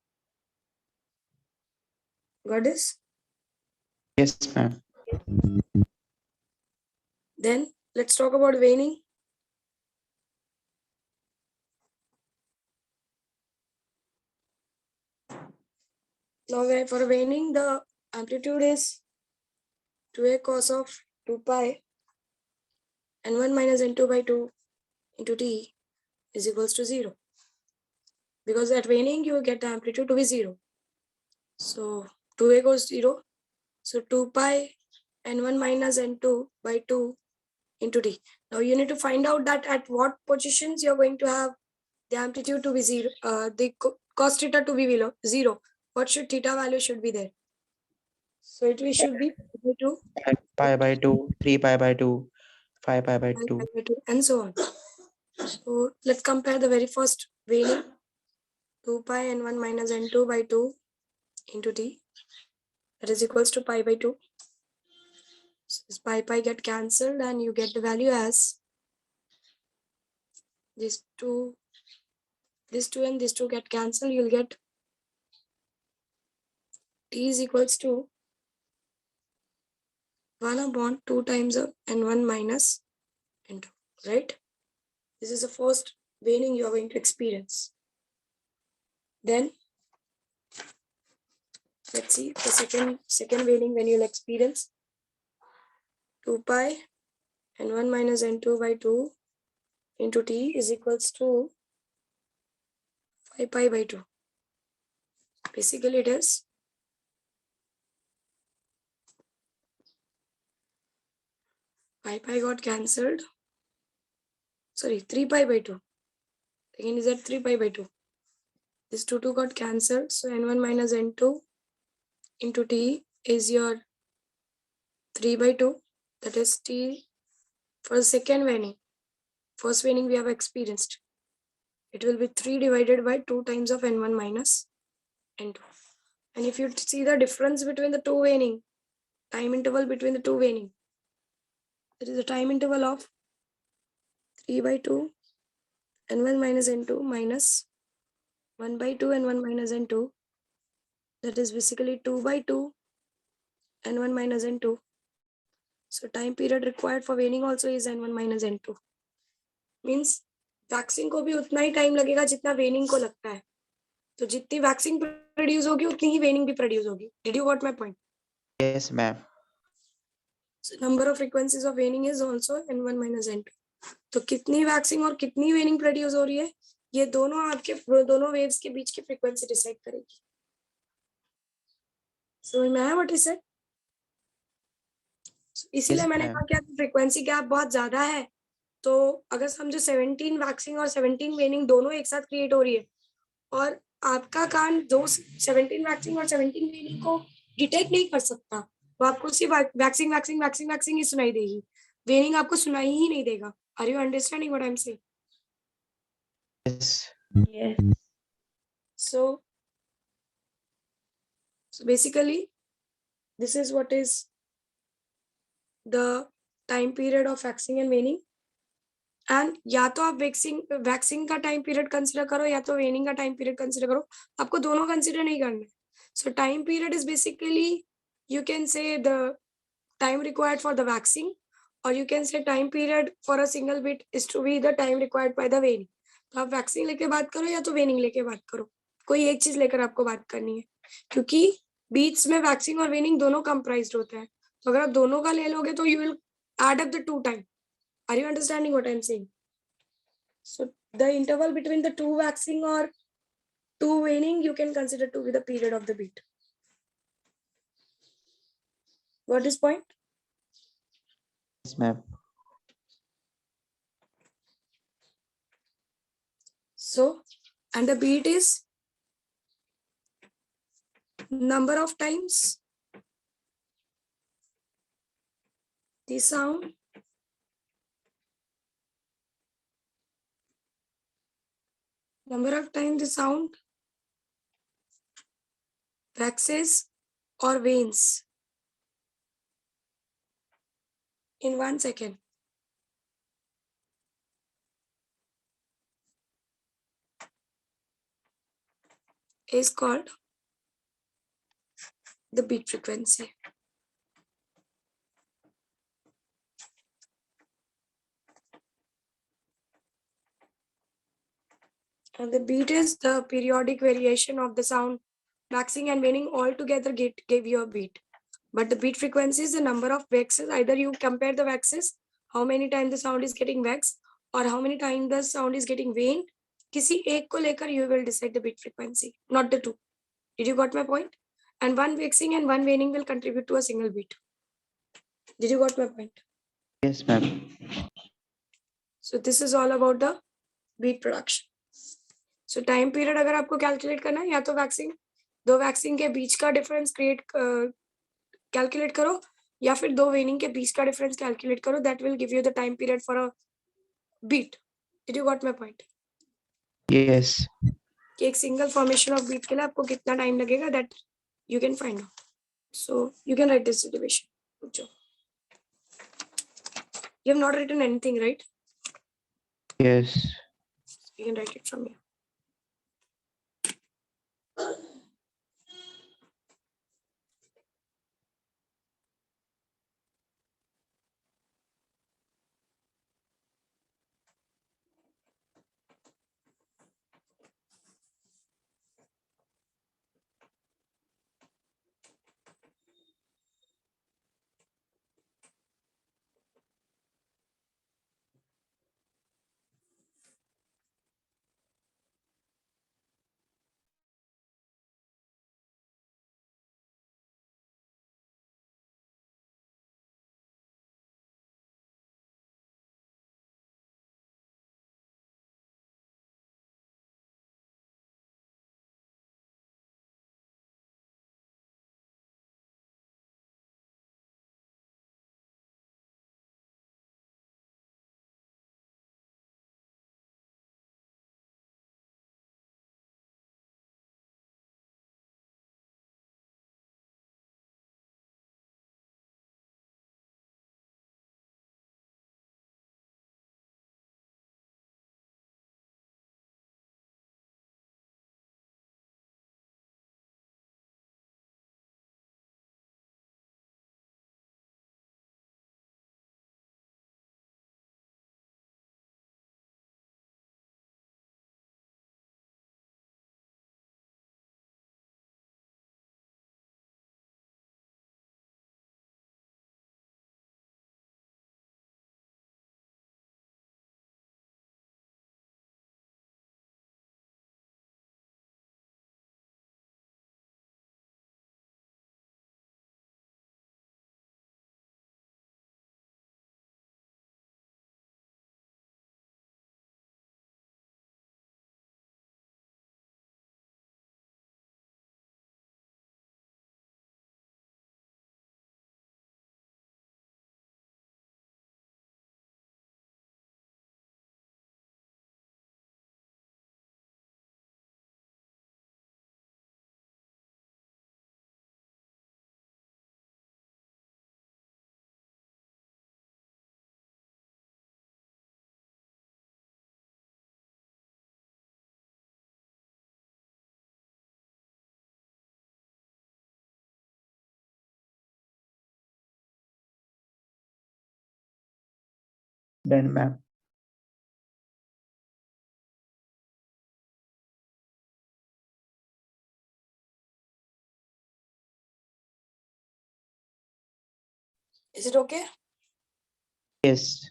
Speaker 1: Got this?
Speaker 2: Yes, ma'am.
Speaker 1: Then let's talk about waning. Now for waning, the amplitude is 2a cos of 2 pi n1 minus n2 by 2 into t is equals to 0. Because at waning, you get the amplitude to be 0. So 2a goes 0. So 2 pi n1 minus n2 by 2 into t. Now you need to find out that at what positions you're going to have the amplitude to be 0, the cos theta to be below 0. What should theta value should be there? So it should be 2,
Speaker 2: Pi by 2, 3 pi by 2, 5 pi by 2.
Speaker 1: and so on. So let's compare the very first waning. 2 pi n1 minus n2 by 2 into t, that is equals to pi by 2. So this pi get cancelled and you get the value as this 2 and this 2 get cancelled. You'll get t is equals to 1 upon 2 times of n1 minus n2, right? This is the first waning you are going to experience. Then Let's see the second waning when you'll experience 2 pi n1 minus n2 by 2 into t is equals to 5 pi by 2. Basically it is 5 pi got cancelled. Sorry, 3 pi by 2. Again is at 3 pi by 2. This 2 got cancelled. So n1 minus n2 into t is your 3 by 2. That is t for the second waning. First waning we have experienced. It will be 3 divided by 2 times of n1 minus n2. And if you see the difference between the two waning, time interval between the two waning, there is a time interval of 3 by 2 n1 minus n2 minus 1 by 2 n1 minus n2. That is basically 2 by 2 n1 minus n2. So time period required for waning also is n1 minus n2. Means waxing को भी उतना ही time लगेगा जितना वेनिंग को लगता है. तो जितनी वैक्सिंग प्रोड्यूस होगी उतनी ही वेनिंग भी प्रोड्यूस होगी. Did you got my point?
Speaker 2: Yes, ma'am.
Speaker 1: So number of frequencies of waning is also n1 minus n2. तो कितनी वैक्सिंग और कितनी वेनिंग प्रोड्यूस हो रही है ये दोनों आपके दोनों वेव्स के बीच की फ्रीक्वेंसी डिसाइड करेगी. So मैं व्हाट इज इट. इसीलिए
Speaker 2: Yes,
Speaker 1: मैंने
Speaker 2: ma'am.
Speaker 1: कहा कि फ्रीक्वेंसी गैप बहुत ज्यादा है. तो अगर समझो 17 वैक्सिंग और 17 वेनिंग दोनों एक साथ क्रिएट हो रही है और आपका कान दो 17 वैक्सिंग और 17 वेनिंग को डिटेक्ट नहीं कर सकता, वो आपको सिर्फ वैक्सिंग वैक्सिंग वैक्सिंग वैक्सिंग ही सुनाई देगी. वेनिंग आपको सुनाई ही नहीं देगा. Are you understanding what I am saying?
Speaker 2: Yes.
Speaker 3: Yes.
Speaker 1: So basically this is what is the time period of waxing and waning. And या तो आप वैक्सिंग का टाइम पीरियड कंसिडर करो या तो वेनिंग का टाइम पीरियड कंसिडर करो. आपको दोनों कंसिडर नहीं करना है. So time period is basically you can say the time required for the waxing और you can say time period for a single beat is to be the time required by the waning. तो आप waxing लेके बात करो या तो वेनिंग लेके बात करो, कोई एक चीज लेकर आपको बात करनी है क्योंकि बीट्स में वैक्सिंग और वेनिंग दोनों कंप्राइज्ड होते हैं. तो अगर आप दोनों का ले लोगे तो you will add up the two time. Are you understanding what I'm saying? So the interval between the two waxing or two waning, you can consider to be the period of the beat. Got this point?
Speaker 2: Yes, ma'am.
Speaker 1: So, and the beat is number of times the sound waxes or wanes in 1 second. Is called the beat frequency. And the beat is the periodic variation of the sound waxing and waning all together gave you a beat. But the beat frequency is the number of waxes. Either you compare the waxes, how many times the sound is getting waxed or how many times the sound is getting waned. किसी एक को लेकर you will decide the beat frequency, not the two. Did you got my point? And one waxing and one waning will contribute to a single beat. Did you got my point?
Speaker 2: Yes, ma'am.
Speaker 1: So this is all about the beat production. So time period अगर आपको calculate करना है या तो waxing दो waxing के बीच का difference calculate करो या फिर दो वेनिंग के बीच का डिफरेंस कैलकुलेट करो. That will give you the time period for a beat. Did you got my point?
Speaker 2: Yes.
Speaker 1: कि एक सिंगल फॉर्मेशन ऑफ बीट के लिए आपको कितना टाइम लगेगा that you can find out. So you can write this situation. पूछो. You have not written anything right?
Speaker 2: Yes.
Speaker 1: You can write it from here.
Speaker 2: Done, ma'am.
Speaker 1: Is it okay?
Speaker 2: Yes.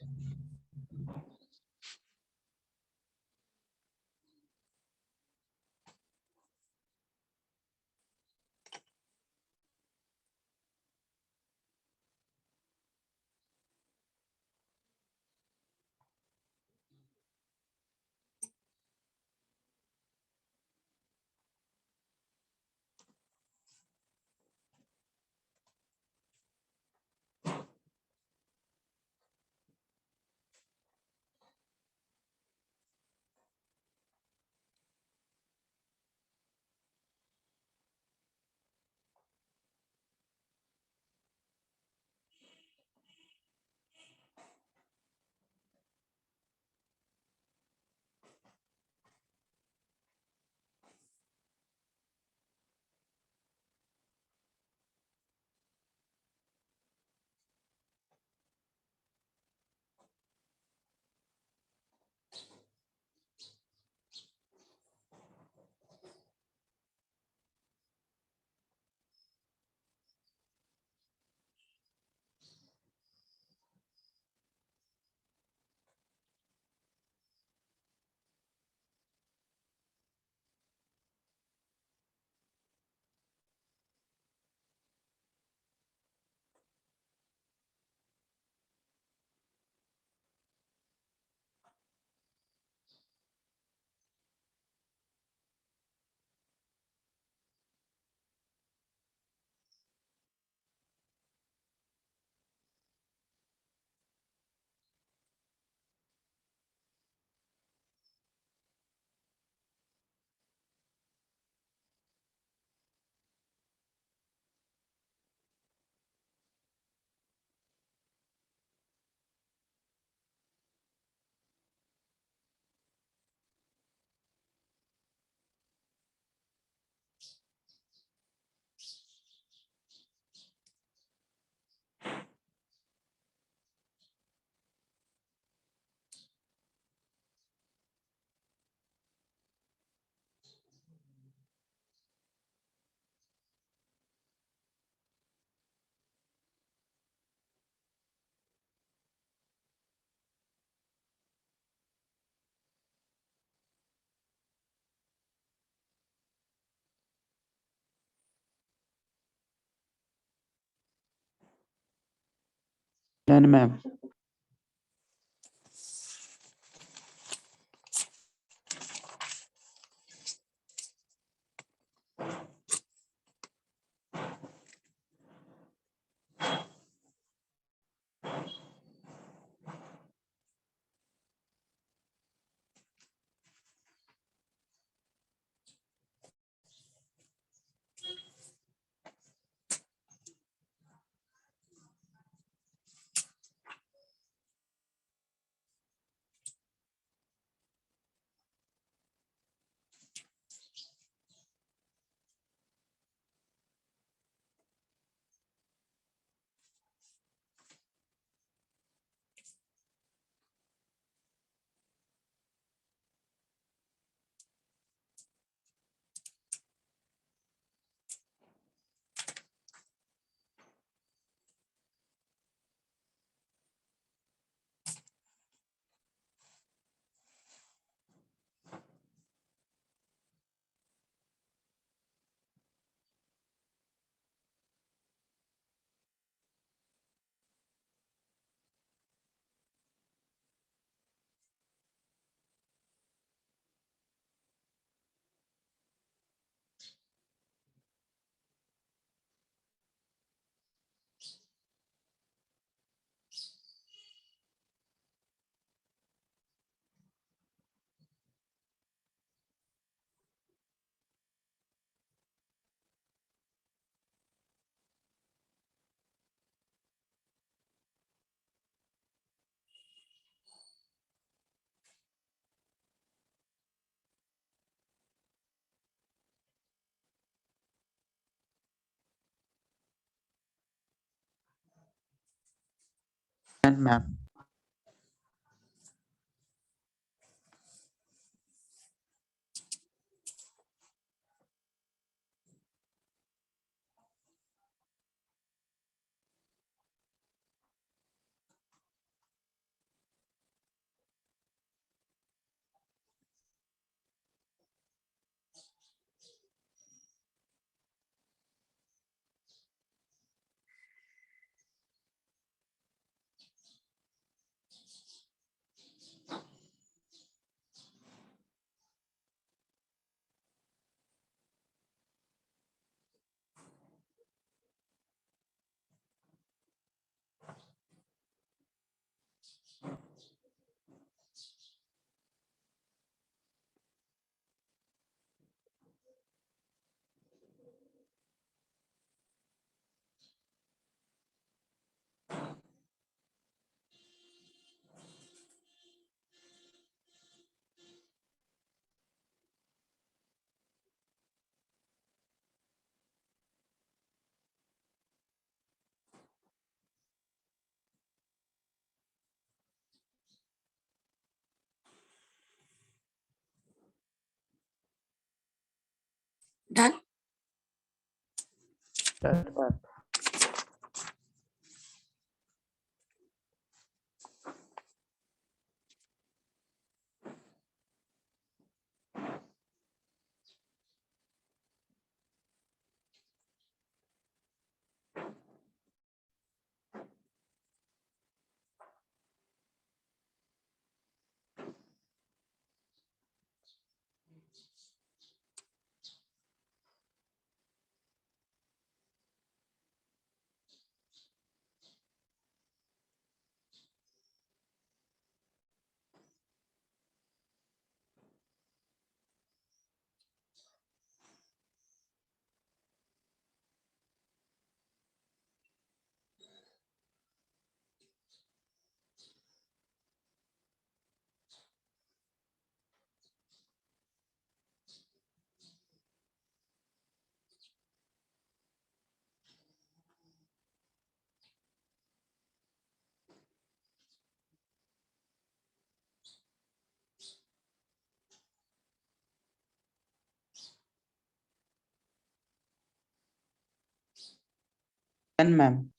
Speaker 2: Done, ma'am. Done, ma'am.
Speaker 1: Done?
Speaker 2: Done, ma'am. Done, ma'am.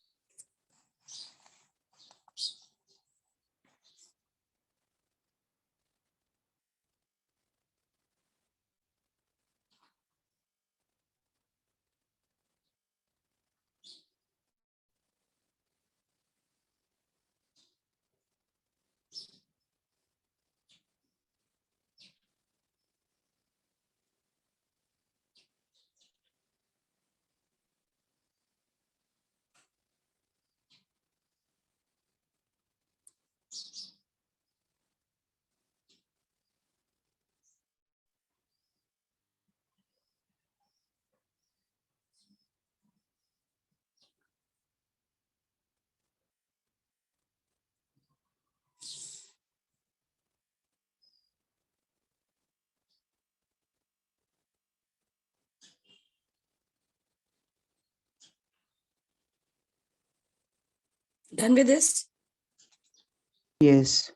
Speaker 1: Done with this?
Speaker 2: Yes.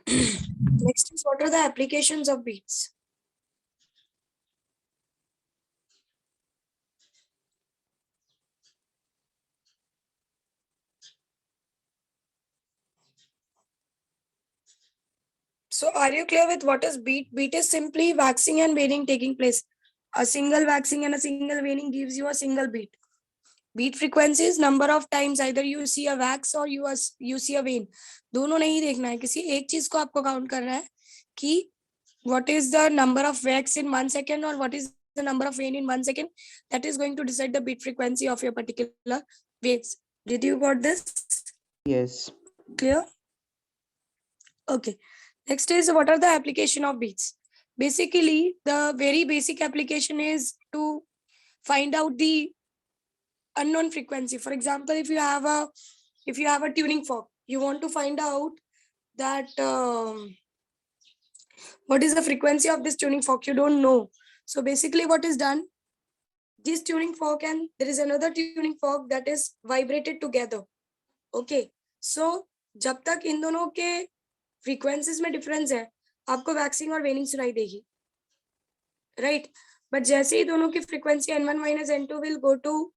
Speaker 1: Next is, what are the applications of beats? So are you clear with what is beat? Beat is simply waxing and waning taking place. A single waxing and a single waning gives you a single beat. Beat frequency is number of times either you see a wax or you see a wane. दोनों नहीं देखना है, किसी एक चीज को आपको count करना है कि what is the number of wax in 1 second or what is the number of wane in 1 second. That is going to decide the beat frequency of your particular waves. Did you got this?
Speaker 2: Yes.
Speaker 1: Clear? Okay. Next is, what are the application of beats? Basically, the very basic application is to find out the unknown frequency. For example, if you have a tuning fork, you want to find out that what is the frequency of this tuning fork. You don't know. So basically, what is done? This tuning fork and there is another tuning fork that is vibrated together. Okay. So जब तक इन दोनों के frequencies में difference है, आपको waxing और वेनिंग सुनाई देगी, राइट? बट जैसे ही दोनों की frequency n1 minus n2 will go to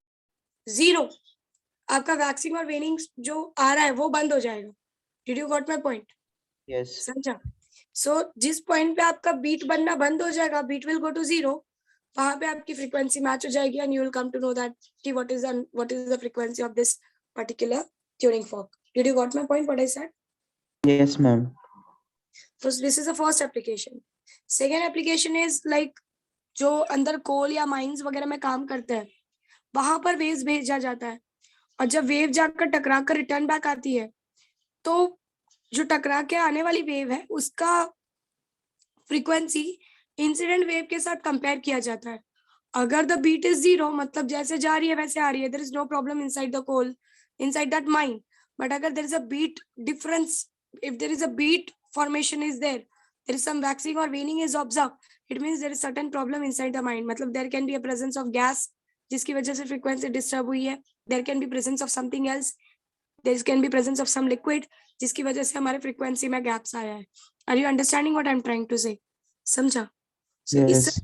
Speaker 1: 0, आपका वैक्सिंग और वेनिंग जो आ रहा है वो बंद हो जाएगा. Did you got my point?
Speaker 2: Yes.
Speaker 1: समझा? सो जिस पॉइंट पे आपका बीट बनना बंद हो जाएगा, बीट विल गो टू 0, वहां पे आपकी फ्रीक्वेंसी मैच हो जाएगी and you will come to know that कि what is the frequency of this particular tuning fork. Did you got my point what I said?
Speaker 2: Yes, ma'am.
Speaker 1: So this is the first application. Second application is like जो अंदर कोल या mines वगैरह में काम करते हैं, वहां पर वेव्स भेजा जाता है और जब वेव जाकर टकरा कर रिटर्न बैक आती है, तो जो टकरा के आने वाली वेव है उसका फ्रीक्वेंसी इंसिडेंट वेव के साथ कंपेयर किया जाता है. अगर द बीट इज 0, मतलब जैसे जा रही है वैसे आ रही है, there is no problem inside the coal, inside that mine. But अगर there is a beat difference, if there is a beat formation is there is some waxing or waning is observed, it means there is certain problem inside the mind. मतलब there can be a presence of gas जिसकी वजह से frequency disturb हुई है, there can be presence of something else, there can be presence of some liquid जिसकी वजह से हमारे frequency में gaps आया है. Are you understanding what I'm trying to say? समझा? So
Speaker 2: Yes.
Speaker 1: इस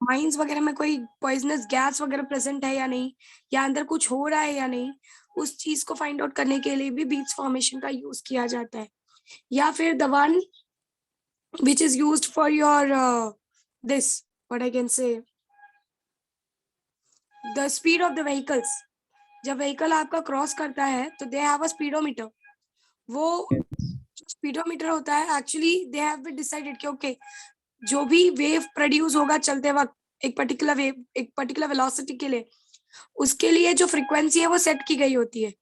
Speaker 1: माइंस वगैरह में कोई पॉइजनस गैस वगैरह प्रेजेंट है या नहीं, या अंदर कुछ हो रहा है या नहीं, उस चीज को फाइंड आउट करने के लिए भी बीट्स फॉर्मेशन का यूज किया जाता है. या फिर the one which is used for your this, what I can say, the speed of the vehicles. जब व्हीकल आपका क्रॉस करता है तो दे हैव अ स्पीडोमीटर. वो स्पीडोमीटर होता है, actually they have been decided कि ओके जो भी वेव प्रोड्यूस होगा चलते वक्त एक पर्टिकुलर वेव एक पर्टिकुलर वेलोसिटी के लिए, उसके लिए जो फ्रीक्वेंसी है वो सेट की गई होती है.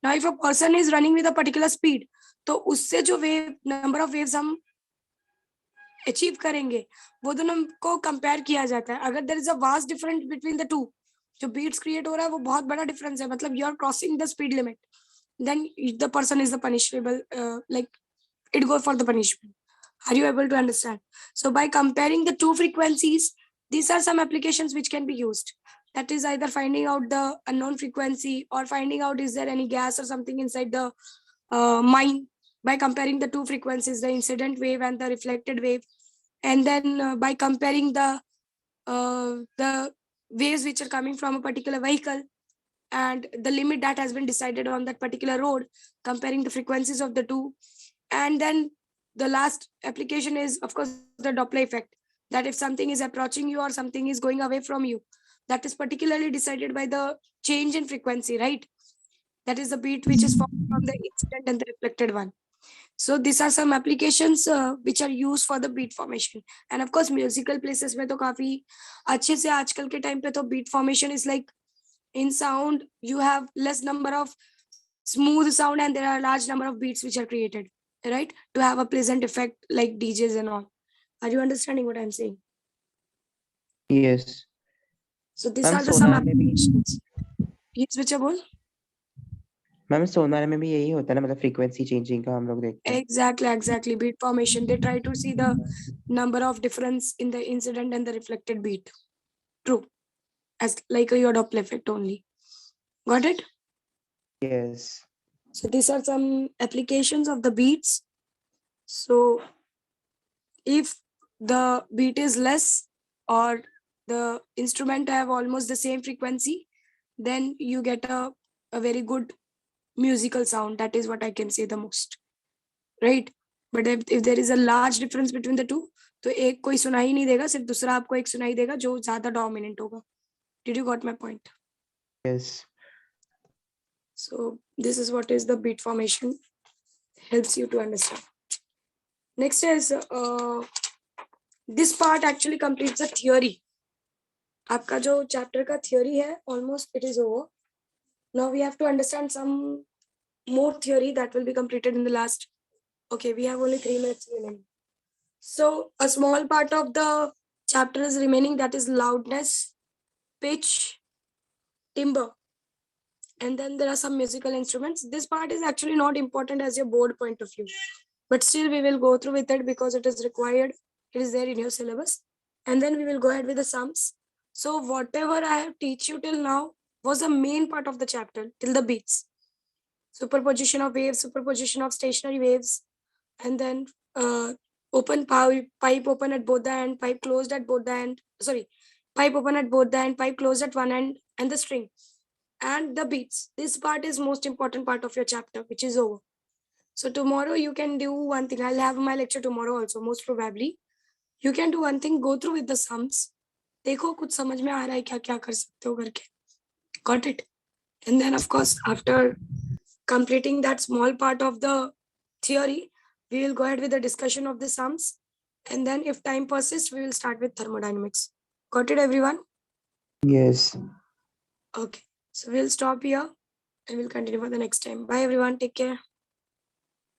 Speaker 1: Now if a person is running with a particular speed, तो उससे जो वेव नंबर ऑफ वेव्स हम अचीव करेंगे वो दोनों को कंपेयर किया जाता है. अगर there is a vast difference between the two, जो बीट्स क्रिएट हो रहा है वो बहुत बड़ा डिफरेंस है, मतलब you are crossing the speed limit, then the person is the punishable, like it go for the punishment. Are you able to understand? So by comparing the two frequencies, these are some applications which can be used. That is either finding out the unknown frequency or finding out is there any gas or something inside the mine, by comparing the two frequencies, the incident wave and the reflected wave. And then by comparing the waves which are coming from a particular vehicle and the limit that has been decided on that particular road, comparing the frequencies of the two. And then the last application is of course the Doppler effect, that if something is approaching you or something is going away from you, that is particularly decided by the change in frequency, right? That is the beat which is formed from the incident and the reflected one. So these are some applications which are used for the beat formation. And of course musical places में तो काफी अच्छे से आजकल के time पे तो beat formation is like, in sound you have less number of smooth sound and there are large number of beats which are created, right, to have a pleasant effect like DJs and all. Are you understanding what I'm saying?
Speaker 2: Yes.
Speaker 1: So these
Speaker 2: Ma'am,
Speaker 1: are the some
Speaker 2: sonar में भी
Speaker 1: applications. Yes, which are बोल.
Speaker 2: Ma'am सोनार में भी यही होता है ना, मतलब फ्रीक्वेंसी चेंजिंग का हम लोग देखते हैं.
Speaker 1: Exactly. Beat formation. They try to see the number of difference in the incident and the reflected beat. True. As like your Doppler effect only. Got it?
Speaker 2: Yes.
Speaker 1: So these are some applications of the beats. So if the beat is less or the instrument have almost the same frequency, then you get a very good musical sound. That is what I can say the most, right? But if there is a large difference between the two, तो एक कोई सुनाई नहीं देगा, सिर्फ दूसरा आपको एक सुनाई देगा जो ज्यादा डोमिनेंट होगा. Did you got my point?
Speaker 2: Yes.
Speaker 1: So this is what is the beat formation. Helps you to understand. Next is this part actually completes the theory. आपका जो चैप्टर का theory है almost it is over. Now we have to understand some more theory that will be completed in the last. Okay, we have only 3 minutes remaining. So a small part of the chapter is remaining, that is loudness, pitch, timbre, and then there are some musical instruments. This part is actually not important as your board point of view, but still we will go through with it because it is required. It is there in your syllabus. And then we will go ahead with the sums. So whatever I have teach you till now was the main part of the chapter till the beats. Superposition of waves, superposition of stationary waves, and then open pipe open at both the end, pipe closed at both the end. Sorry, pipe open at both the end, pipe closed at one end, and the string and the beats. This part is most important part of your chapter, which is over. So tomorrow you can do one thing. I'll have my lecture tomorrow also, most probably. You can do one thing, go through with the sums. देखो कुछ समझ में आ रहा है क्या क्या कर सकते हो करके. Got it? And then of course after completing that small part of the theory, we will go ahead with the discussion of the sums. And then if time persists, we will start with thermodynamics. Got it, everyone?
Speaker 2: Yes.
Speaker 1: Okay. So we'll stop here and we'll continue for the next time. Bye, everyone. Take care.